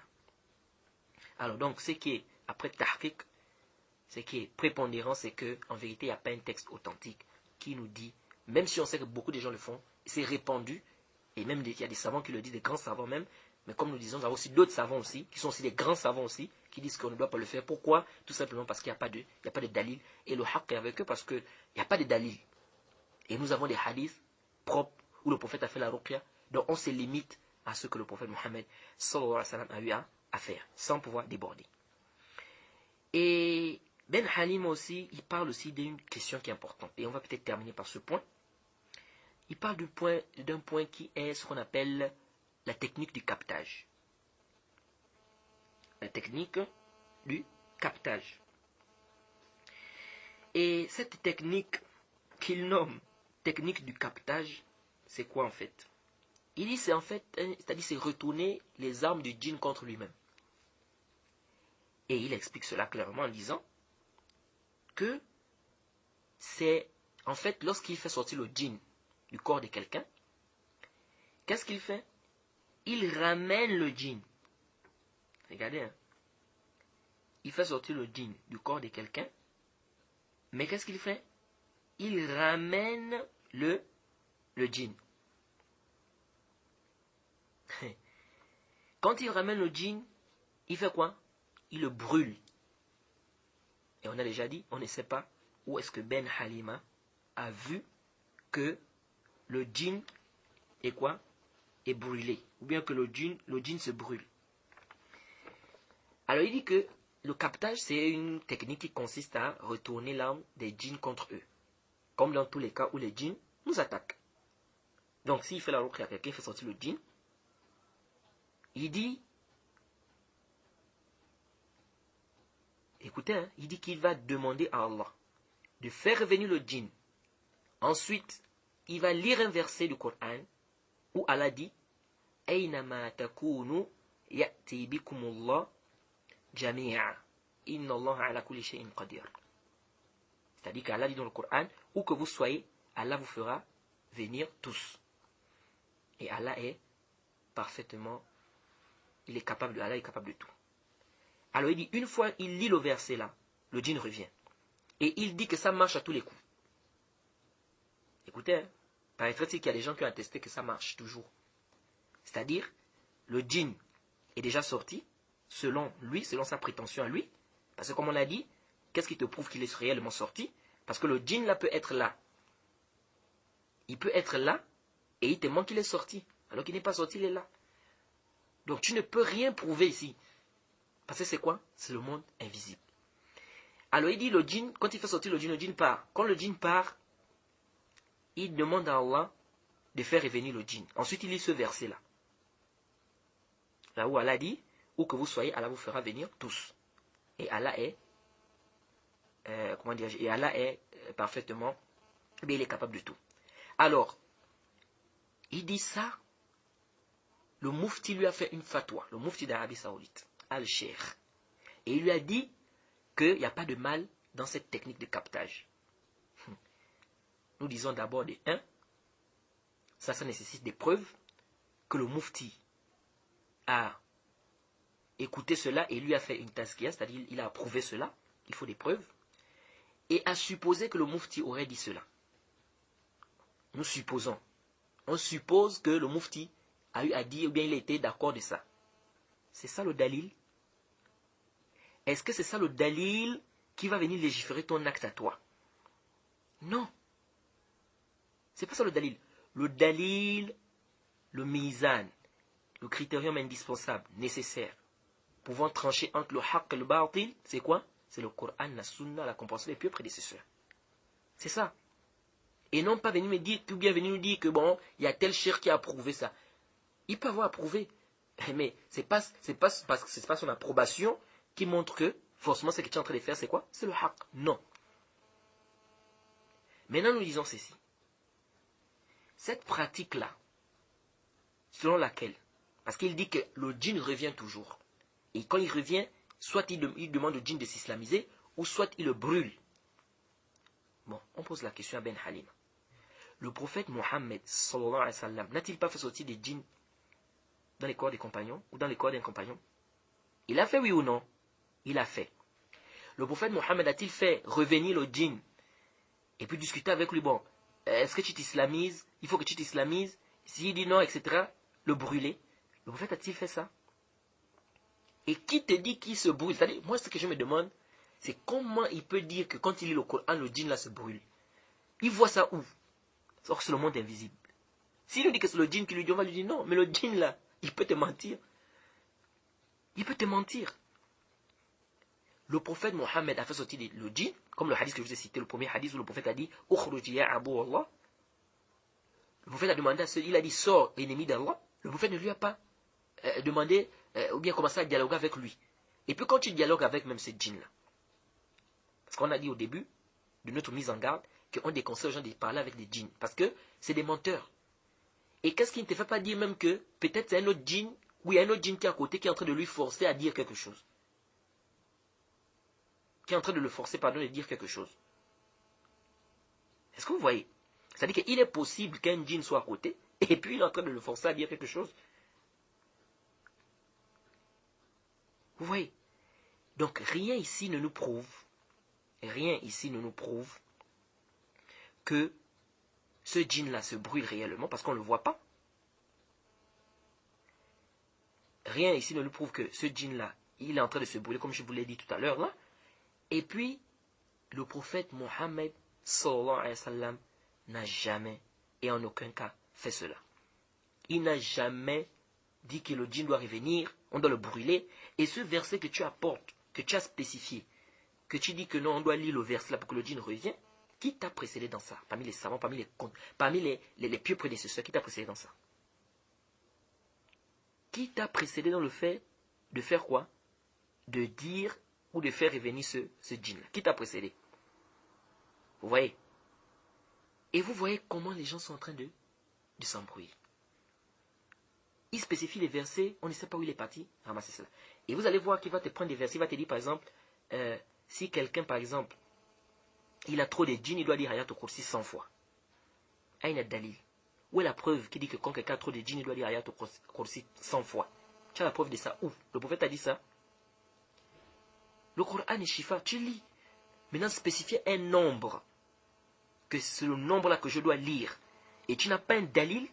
Alors donc, ce qui est, après tahqiq, ce qui est prépondérant, c'est que en vérité, il n'y a pas un texte authentique qui nous dit, même si on sait que beaucoup de gens le font, c'est répandu, et même il y a des savants qui le disent, des grands savants même, mais comme nous disons, il y a aussi d'autres savants aussi, qui sont aussi des grands savants aussi, qui disent qu'on ne doit pas le faire. Pourquoi? Tout simplement parce qu'il n'y a pas de dalil. Et le haqq est avec eux parce qu'il n'y a pas de dalil. Et nous avons des hadiths propres où le prophète a fait la ruqya, donc on se limite à ce que le prophète Mohammed sallallahu alayhi wa sallam a eu à faire, sans pouvoir déborder. Et Ben Halim aussi, il parle aussi d'une question qui est importante. Et on va peut-être terminer par ce point. Il parle d'un point qui est ce qu'on appelle la technique du captage. La technique du captage. Et cette technique qu'il nomme technique du captage, c'est quoi en fait? Il dit c'est en fait, c'est-à-dire c'est retourner les armes du djinn contre lui-même. Et il explique cela clairement en disant que c'est en fait lorsqu'il fait sortir le djinn du corps de quelqu'un, qu'est-ce qu'il fait? Il ramène le djinn. Regardez, hein. Il fait sortir le djinn du corps de quelqu'un, mais qu'est-ce qu'il fait? Il ramène le djinn. Quand il ramène le djinn, il fait quoi? Il le brûle. Et on a déjà dit, on ne sait pas où est-ce que Ben Halima a vu que le djinn est quoi? Est brûlé. Ou bien que le djinn se brûle. Alors il dit que le captage, c'est une technique qui consiste à retourner l'arme des djinns contre eux. Comme dans tous les cas où les djinns nous attaquent. Donc s'il fait la ruqya à quelqu'un, il fait sortir le djinn. Il dit, écoutez, hein, il dit qu'il va demander à Allah de faire revenir le djinn. Ensuite, il va lire un verset du Coran où Allah dit, Aynama takunu ya'ti bikumullah jami'a. Inna Allah ala kulli shay'in qadir. C'est-à-dire qu'Allah dit dans le Coran, où que vous soyez, Allah vous fera venir tous. Et Allah est parfaitement, Allah est capable de tout. Alors il dit, une fois il lit le verset là, le djinn revient. Et il dit que ça marche à tous les coups. Écoutez, hein, paraîtrait-il qu'il y a des gens qui ont attesté que ça marche toujours. C'est-à-dire, le djinn est déjà sorti, selon lui, selon sa prétention à lui. Parce que comme on l'a dit, qu'est-ce qui te prouve qu'il est réellement sorti? Parce que le djinn là peut être là. Il peut être là, et il te manque qu'il est sorti. Alors qu'il n'est pas sorti, il est là. Donc tu ne peux rien prouver ici. Parce que c'est quoi? C'est le monde invisible. Alors il dit le djinn, quand il fait sortir le djinn part. Quand le djinn part, il demande à Allah de faire revenir le djinn. Ensuite il lit ce verset là. Là où Allah dit, où que vous soyez, Allah vous fera venir tous. Et Allah est, et Allah est parfaitement, mais il est capable de tout. Alors, il dit ça, le Mufti lui a fait une fatwa, le Mufti d'Arabie Saoudite, Al-Sheikh. Et il lui a dit qu'il n'y a pas de mal dans cette technique de captage. Nous disons d'abord des 1, ça nécessite des preuves, que le Mufti a écouté cela et lui a fait une tazkiya, c'est-à-dire il a approuvé cela, il faut des preuves, et a supposé que le Mufti aurait dit cela. Nous supposons. On suppose que le Mufti a eu à dire, ou bien il était d'accord de ça. C'est ça le dalil? Est-ce que c'est ça le dalil qui va venir légiférer ton acte à toi? Non. C'est pas ça le dalil. Le dalil, le mizan, le critérium indispensable, nécessaire, pouvant trancher entre le haqq et le batil, c'est quoi? C'est le Coran, la sunna, la compréhension des pieux prédécesseurs. C'est ça. Et non pas venir me dire, ou bien venir nous dire que bon, il y a tel cheikh qui a approuvé ça. Il peut avoir approuvé, mais c'est pas son approbation qui montre que forcément ce que tu es en train de faire, c'est quoi? C'est le haqq. Non. Maintenant, nous disons ceci. Cette pratique-là, selon laquelle, parce qu'il dit que le djinn revient toujours. Et quand il revient, soit il demande au djinn de s'islamiser, ou soit il le brûle. Bon, on pose la question à Ben Halim. Le prophète Mohammed, sallallahu alayhi wa sallam, n'a-t-il pas fait sortir des djinns dans les corps des compagnons, ou dans les corps d'un compagnon? Il a fait oui ou non? Il a fait. Le prophète Mohammed a-t-il fait revenir le djinn, et puis discuter avec lui, bon, est-ce que tu t'islamises? Il faut que tu t'islamises. S'il dit non, etc., le brûler. Le prophète a-t-il fait ça? Et qui te dit qu'il se brûle? C'est-à-dire, moi, ce que je me demande, c'est comment il peut dire que quand il lit le Coran, le djinn là se brûle. Il voit ça où? Or, c'est le monde invisible. S'il nous dit que c'est le djinn qui lui dit, on va lui dire non, mais le djinn là, il peut te mentir. Il peut te mentir. Le prophète Mohammed a fait sortir le djinn, comme le hadith que je vous ai cité, le premier hadith où le prophète a dit, Ukhruj ya Abu Allah. Le prophète a demandé à celui, il a dit, sors, ennemi d'Allah. Le prophète ne lui a pas demandé, ou bien commencé à dialoguer avec lui. Et puis quand tu dialogues avec même ces djinns là, parce qu'on a dit au début de notre mise en garde, qu'on déconseille aux gens de parler avec des djinns, parce que c'est des menteurs. Et qu'est-ce qui ne te fait pas dire même que peut-être c'est un autre djinn, ou il y a un autre djinn qui est à côté, qui est en train de lui forcer à dire quelque chose. Qui est en train de le forcer, pardon, de dire quelque chose. Est-ce que vous voyez? C'est-à-dire qu'il est possible qu'un djinn soit à côté, et puis il est en train de le forcer à dire quelque chose. Vous voyez? Donc rien ici ne nous prouve que ce djinn-là se brûle réellement, parce qu'on ne le voit pas. Rien ici ne nous prouve que ce djinn-là, il est en train de se brûler, comme je vous l'ai dit tout à l'heure, là. Et puis, le prophète Mohammed, sallallahu alayhi wa sallam, n'a jamais, et en aucun cas, fait cela. Il n'a jamais dit que le djinn doit revenir, on doit le brûler. Et ce verset que tu apportes, que tu as spécifié, que tu dis que non, on doit lire le verset là pour que le djinn revienne, qui t'a précédé dans ça? Parmi les savants, parmi les pieux prédécesseurs, qui t'a précédé dans ça? Qui t'a précédé dans le fait de faire quoi? De dire ou de faire revenir ce djinn-là. Qui t'a précédé? Vous voyez? Et vous voyez comment les gens sont en train de s'embrouiller. Il spécifie les versets, on ne sait pas où il est parti, ramasser cela. Et vous allez voir qu'il va te prendre des versets, il va te dire par exemple, si quelqu'un par exemple, il a trop de djinns, il doit dire Ayat al-Kursi 100 fois. Aïna dalil. Où est la preuve qui dit que quand quelqu'un a trop de djinns, il doit dire Ayat al-Kursi 100 fois? Tu as la preuve de ça où? Le prophète a dit ça. Le Coran est shifa, tu lis. Maintenant, spécifier un nombre, que c'est le nombre là que je dois lire, et tu n'as pas un dalil,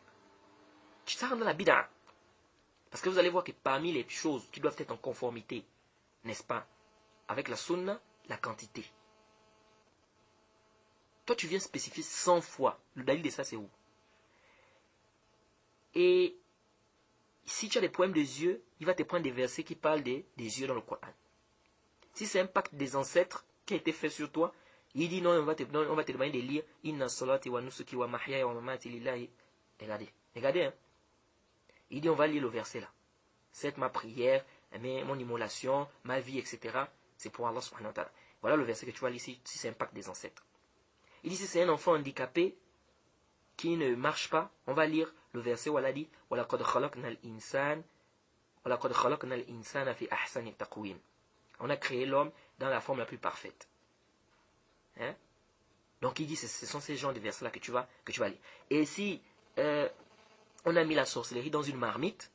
tu t'arrêtes dans la bid'a. Parce que vous allez voir que parmi les choses qui doivent être en conformité, n'est-ce pas, avec la sunna, la quantité. Toi, tu viens spécifier 100 fois. Le dalil de ça, c'est où? Et si tu as des problèmes des yeux, il va te prendre des versets qui parlent des yeux dans le Coran. Si c'est un pacte des ancêtres qui a été fait sur toi, il dit non, on va te demander de lire Inna salati wa nusuki wa mahyaya wa mamati lillahi. Regardez, hein. Il dit on va lire le verset là. cette ma prière, mon immolation, ma vie, etc. C'est pour Allah subhanahu wa ta'ala. Voilà le verset que tu vois ici, si c'est l'impact des ancêtres. Il dit si c'est un enfant handicapé qui ne marche pas, on va lire le verset où Allah dit وَلَقَدْ خَلَقْنَا الْإِنسَانَ فِي أَحْسَنِ تَقْوِيمٍ. On a créé l'homme dans la forme la plus parfaite. Hein? Donc il dit ce sont ces genres de versets là que tu vas lire. Et si on a mis la sorcellerie dans une marmite,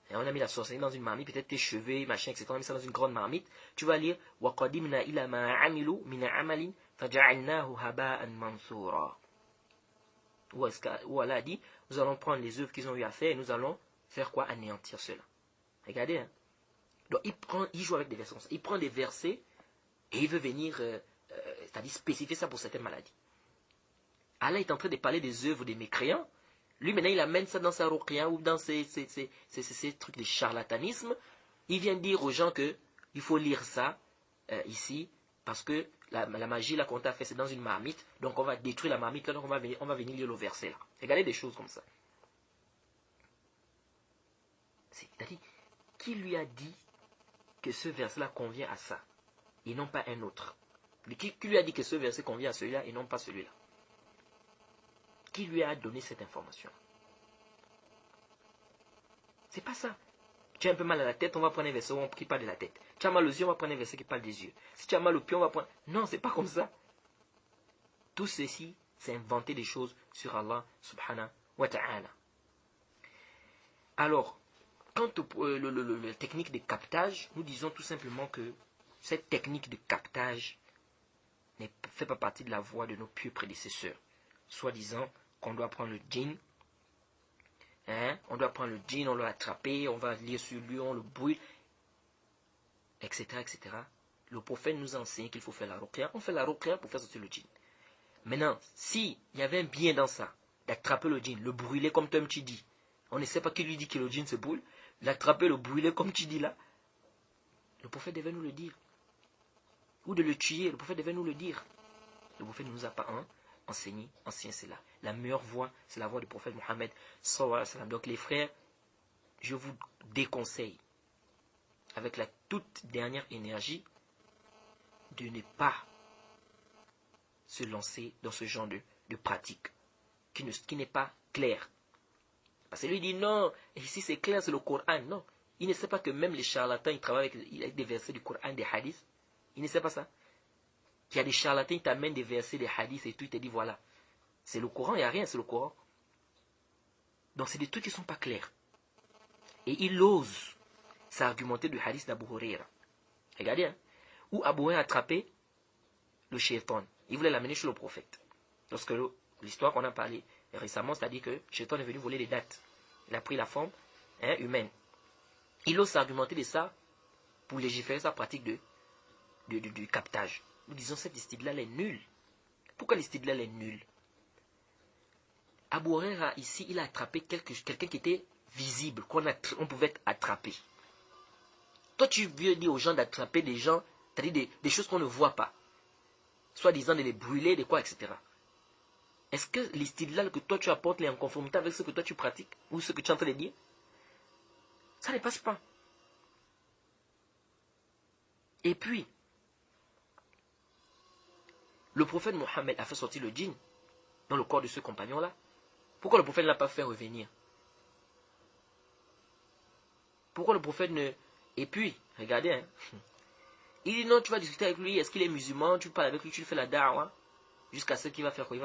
peut-être tes cheveux, machin, etc. On a mis ça dans une grande marmite, tu vas lire وَقَدِمْنَا إِلَى مَا عَمِلُوا مِنَ عَمَلٍ فَجَعَلْنَاهُ هَبَاءً مَنْثُورًا. Où Allah a dit, nous allons prendre les œuvres qu'ils ont eu à faire et nous allons faire quoi? Anéantir cela. Regardez, hein. Donc il joue avec des versets. Il prend des versets et il veut venir, c'est-à-dire spécifier ça pour certaines maladies. Allah est en train de parler des œuvres des mécréants. Lui, maintenant, il amène ça dans sa ruqya ou dans ces trucs de charlatanisme. Il vient dire aux gens que il faut lire ça ici, parce que la magie là qu'on t'a fait, c'est dans une marmite. Donc on va détruire la marmite là, donc on va venir lire le verset là. Regardez des choses comme ça. C'est-à-dire, qui lui a dit que ce verset là convient à ça, et non pas un autre? Qui lui a dit que ce verset convient à celui-là et non pas celui-là? Qui lui a donné cette information? C'est pas ça. Tu as un peu mal à la tête, on va prendre un verset qui parle de la tête. Tu as mal aux yeux, on va prendre un verset qui parle des yeux. Si tu as mal aux pieds, on va prendre... Non, c'est pas comme ça. Tout ceci, c'est inventer des choses sur Allah subhanahu wa ta'ala. Alors, quant à la technique de captage, nous disons tout simplement que cette technique de captage ne fait pas partie de la voie de nos pieux prédécesseurs. Soi-disant qu'on doit prendre le djinn, on doit prendre le djinn, on doit l'attraper, on va lire sur lui, on le brûle, etc., etc. Le prophète nous enseigne qu'il faut faire la ruqya. On fait la ruqya pour faire sortir le djinn. Maintenant, s'il y avait un bien dans ça, d'attraper le djinn, le brûler comme toi tu dis, on ne sait pas qui lui dit que le djinn se brûle, l'attraper, le brûler comme tu dis là, le prophète devait nous le dire. Ou de le tuer, le prophète devait nous le dire. Le prophète ne nous a pas enseigné cela. La meilleure voie, c'est la voie du prophète Mohammed sallallahu alayhi wa sallam. Donc les frères, je vous déconseille, avec la toute dernière énergie, de ne pas se lancer dans ce genre de pratique qui n'est pas clair. Parce que lui dit non, et si c'est clair, c'est le Coran. Non, il ne sait pas que même les charlatans, ils travaillent avec des versets du Coran, des hadiths. Il ne sait pas ça. Qu'il y a des charlatans, ils t'amènent des versets, des hadiths et tout, ils te disent voilà, c'est le Coran, il n'y a rien, c'est le Coran. Donc c'est des trucs qui ne sont pas clairs. Et il ose s'argumenter du hadith d'Abu Huraira. Regardez, hein, où Abu Huraira a attrapé le shaitan. Il voulait l'amener chez le prophète. Lorsque l'histoire qu'on a parlé récemment, c'est-à-dire que le shaitan est venu voler les dates. Il a pris la forme humaine. Il ose s'argumenter de ça pour légiférer sa pratique du captage. Nous disons cette istidlal est nulle. Pourquoi l'istidlal est nulle? Abu Huraira ici, il a attrapé quelqu'un qui était visible, on pouvait attraper. Toi, tu veux dire aux gens d'attraper des gens, c'est-à-dire des choses qu'on ne voit pas. Soit-disant de les brûler, de quoi, etc. Est-ce que l'istidlal que toi tu apportes est en conformité avec ce que toi tu pratiques, ou ce que tu es en train de dire? Ça ne passe pas. Et puis, le prophète Mohammed a fait sortir le djinn dans le corps de ce compagnon-là. Pourquoi le prophète ne l'a pas fait revenir? Pourquoi le prophète ne... Et puis, regardez, hein. Il dit non, tu vas discuter avec lui, est-ce qu'il est musulman, tu parles avec lui, tu lui fais la da'wa, jusqu'à ce qu'il va faire quoi,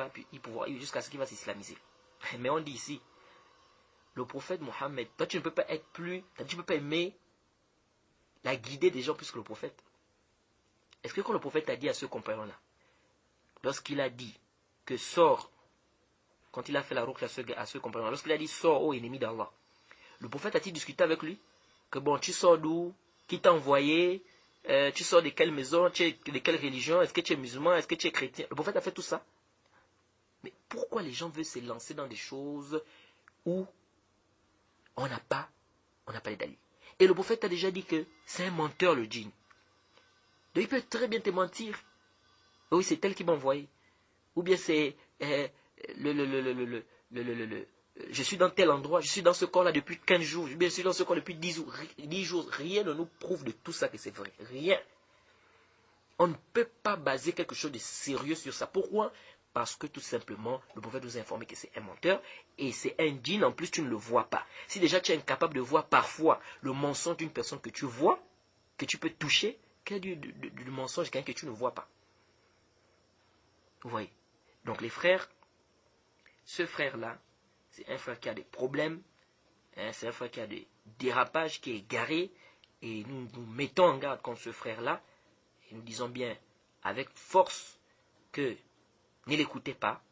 jusqu'à ce qu'il va s'islamiser. Mais on dit ici, le prophète Mohammed, toi tu ne peux pas être plus, tu ne peux pas aimer la guider des gens plus que le prophète. Est-ce que quand le prophète a dit à ce compagnon-là, lorsqu'il a dit que sors, quand il a fait la ruqya à ce compagnon-là, lorsqu'il a dit sors ô ennemi d'Allah, le prophète a-t-il discuté avec lui que bon, tu sors d'où, qui t'a envoyé, tu sors de quelle maison, tu es de quelle religion, est-ce que tu es musulman, est-ce que tu es chrétien? Le prophète a fait tout ça. Mais pourquoi les gens veulent se lancer dans des choses où on n'a pas les dalils? Et le prophète a déjà dit que c'est un menteur le djinn. Donc il peut très bien te mentir. Oui, c'est tel qui m'a envoyé. Ou bien c'est je suis dans tel endroit, je suis dans ce corps-là depuis 15 jours, je suis dans ce corps depuis 10 jours, 10 jours. Rien ne nous prouve de tout ça que c'est vrai. Rien. On ne peut pas baser quelque chose de sérieux sur ça. Pourquoi? Parce que tout simplement, le prophète nous a informé que c'est un menteur et c'est un djinn, en plus tu ne le vois pas. Si déjà tu es incapable de voir parfois le mensonge d'une personne que tu vois, que tu peux toucher, quel est du mensonge de quelqu'un que tu ne vois pas? Vous voyez? Donc les frères, ce frère-là, c'est un frère qui a des problèmes, hein, c'est un frère qui a des dérapages, qui est égaré, et nous nous mettons en garde contre ce frère-là, et nous disons bien avec force que ne l'écoutez pas,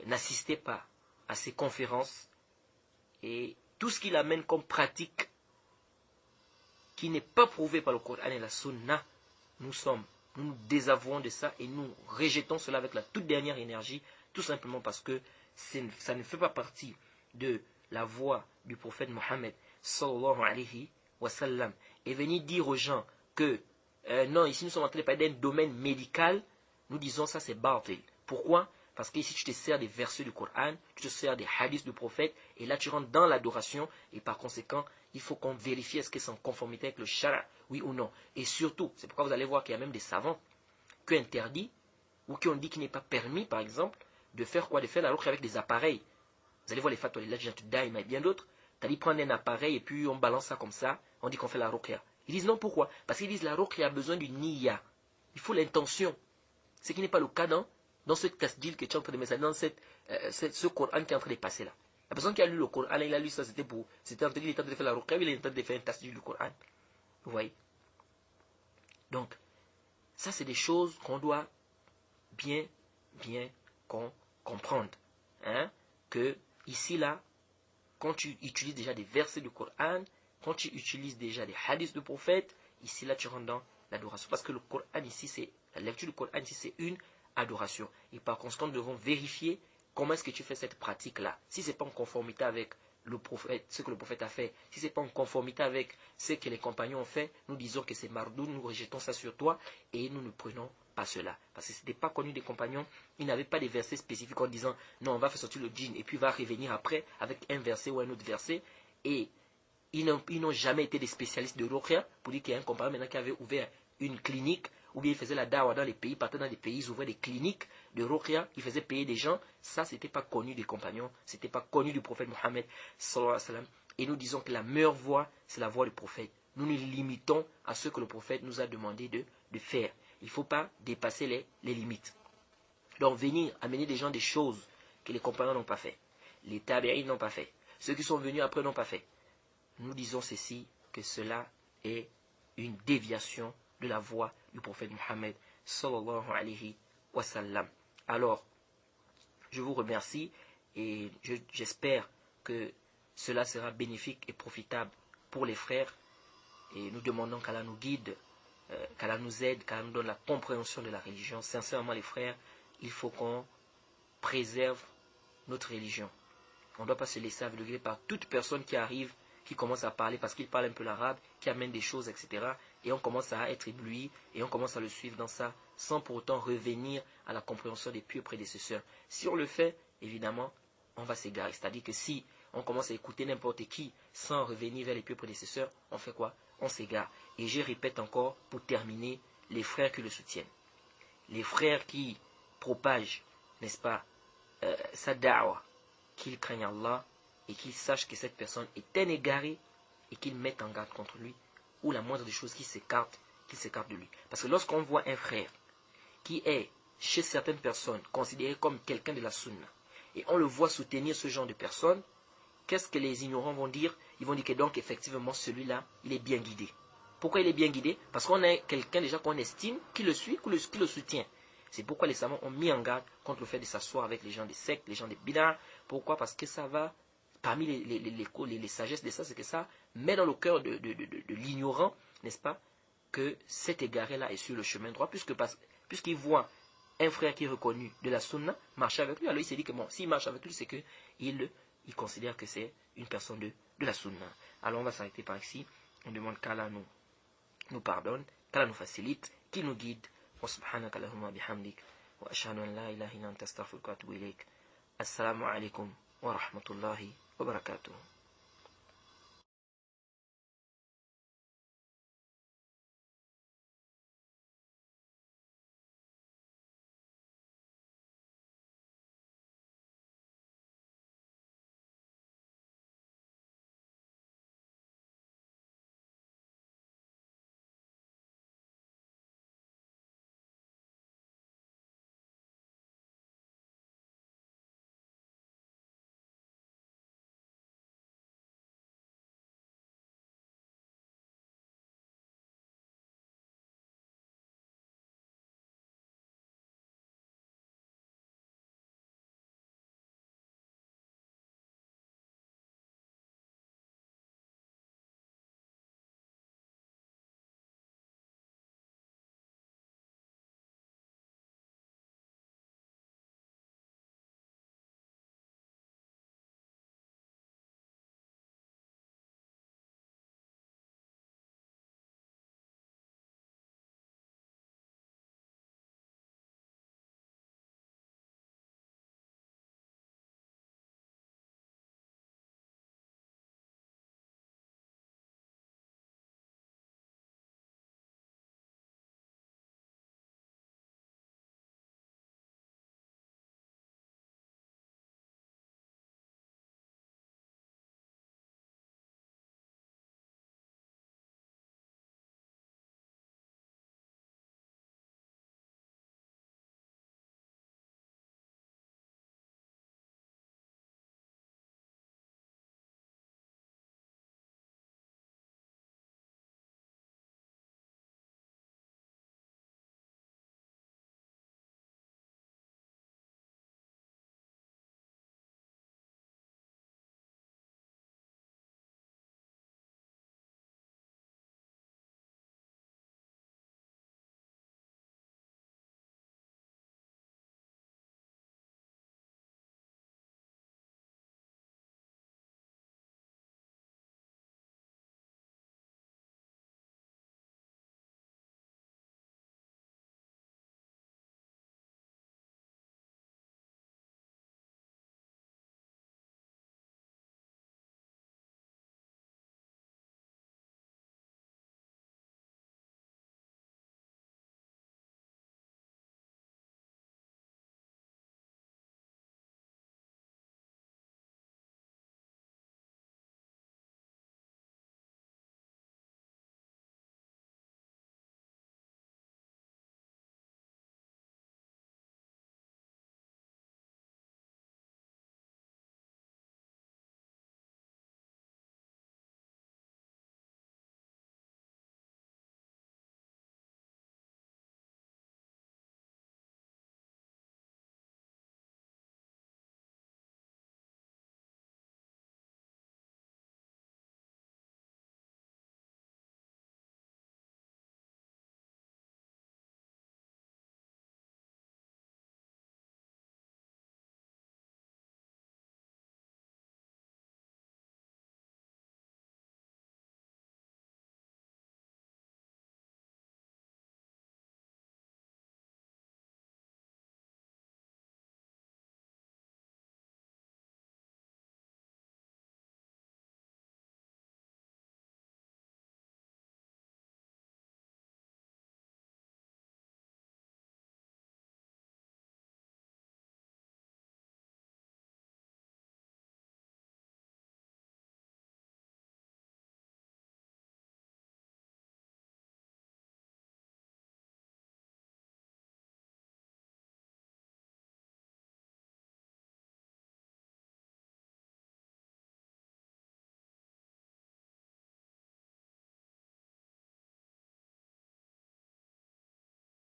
n'assistez pas à ses conférences, et tout ce qu'il amène comme pratique qui n'est pas prouvé par le Coran et la Sunna, nous nous désavouons de ça et nous rejetons cela avec la toute dernière énergie, tout simplement parce que ça ne fait pas partie de la voie du prophète Mohammed sallallahu alayhi wa sallam. Et venir dire aux gens que non, ici nous sommes en train de parler d'un domaine médical, nous disons ça c'est batil. Pourquoi? Parce qu'ici tu te sers des versets du Coran, tu te sers des hadiths du prophète, et là tu rentres dans l'adoration, et par conséquent, il faut qu'on vérifie est-ce que c'est en conformité avec le shara, oui ou non. Et surtout, c'est pourquoi vous allez voir qu'il y a même des savants qui ont interdit, ou qui ont dit qu'il n'est pas permis, par exemple, de faire quoi? De faire la ruqya avec des appareils. Vous allez voir les fatwas, les Daima et bien d'autres, c'est-à-dire prendre un appareil et puis on balance ça comme ça, on dit qu'on fait la ruqya. Ils disent non, pourquoi? Parce qu'ils disent la ruqya a besoin d'une niyya. Il faut l'intention. Ce qui n'est pas le cas dans ce tasdil que tu es en train de mettre, dans ce Coran qui est en train de passer là. La personne qui a lu le Coran, il a lu ça, c'était en train de faire la ruqya, il est en train de faire un tasdil du Coran. Vous voyez? Donc, ça c'est des choses qu'on doit bien comprendre. Hein? Que ici là, quand tu utilises déjà des versets du Coran, quand tu utilises déjà des hadiths du prophète, ici là tu rentres dans l'adoration. Parce que le Coran ici, c'est la lecture du Coran ici, c'est une adoration. Et par conséquent, nous devons vérifier comment est-ce que tu fais cette pratique-là. Si ce n'est pas en conformité avec le prophète, ce que le prophète a fait, si ce n'est pas en conformité avec ce que les compagnons ont fait, nous disons que c'est mardoun, nous rejetons ça sur toi et nous ne prenons pas cela. Parce que ce n'était pas connu des compagnons, ils n'avaient pas des versets spécifiques en disant non, on va faire sortir le djinn et puis il va revenir après avec un verset ou un autre verset. Et ils n'ont jamais été des spécialistes de ruqya pour dire qu'il y a un compagnon maintenant qui avait ouvert une clinique, ou bien il faisait la dawa dans les pays, partant dans des pays, ils ouvraient des cliniques de ruqya, ils faisaient payer des gens. Ça, c'était pas connu des compagnons, c'était pas connu du prophète Mohammed sallallahu alayhi wa sallam. Et nous disons que la meilleure voie, c'est la voie du prophète. Nous nous limitons à ce que le prophète nous a demandé de faire. Il ne faut pas dépasser les limites. Donc venir amener des gens des choses que les compagnons n'ont pas fait, les tabi'in n'ont pas fait, ceux qui sont venus après n'ont pas fait. Nous disons ceci, que cela est une déviation de la voie du prophète Mohammed sallallahu alayhi wa sallam. Alors, je vous remercie et j'espère que cela sera bénéfique et profitable pour les frères. Et nous demandons qu'Allah nous guide, qu'Allah nous aide, qu'Allah nous donne la compréhension de la religion. Sincèrement, les frères, il faut qu'on préserve notre religion. On ne doit pas se laisser aveugler par toute personne qui arrive, qui commence à parler parce qu'il parle un peu l'arabe, qui amène des choses, etc. Et on commence à être ébloui et on commence à le suivre dans ça, sans pour autant revenir à la compréhension des pieux prédécesseurs. Si on le fait, évidemment, on va s'égarer. C'est-à-dire que si on commence à écouter n'importe qui sans revenir vers les pieux prédécesseurs, on fait quoi? On s'égare. Et je répète encore, pour terminer, les frères qui le soutiennent. Les frères qui propagent, n'est-ce pas, sa da'wa, qu'ils craignent Allah, et qu'il sache que cette personne est un égaré et qu'il mette en garde contre lui, ou la moindre des choses qu'il s'écarte de lui. Parce que lorsqu'on voit un frère qui est, chez certaines personnes, considéré comme quelqu'un de la sunna, et on le voit soutenir ce genre de personnes, qu'est-ce que les ignorants vont dire? Ils vont dire que donc effectivement celui-là, il est bien guidé. Pourquoi il est bien guidé? Parce qu'on a quelqu'un déjà qu'on estime, qui le suit, qui le soutient. C'est pourquoi les savants ont mis en garde contre le fait de s'asseoir avec les gens des sectes, les gens des bid'ah. Pourquoi? Parce que ça va, parmi les sagesses de ça, c'est que ça met dans le cœur de l'ignorant, n'est-ce pas, que cet égaré-là est sur le chemin droit, puisqu'il voit un frère qui est reconnu de la sunna marcher avec lui. Alors il s'est dit que bon, s'il marche avec lui, c'est qu'il considère que c'est une personne de la sunna. Alors on va s'arrêter par ici. On demande qu'Allah nous pardonne, qu'Allah nous facilite, qu'il nous guide. Wa subhanaka Allahumma bihamdik. Wa ashhadu an la ilaha illa anta astaghfiruka wa atubu ilayk. Assalamu alaikum wa rahmatullahi wa barakatuh.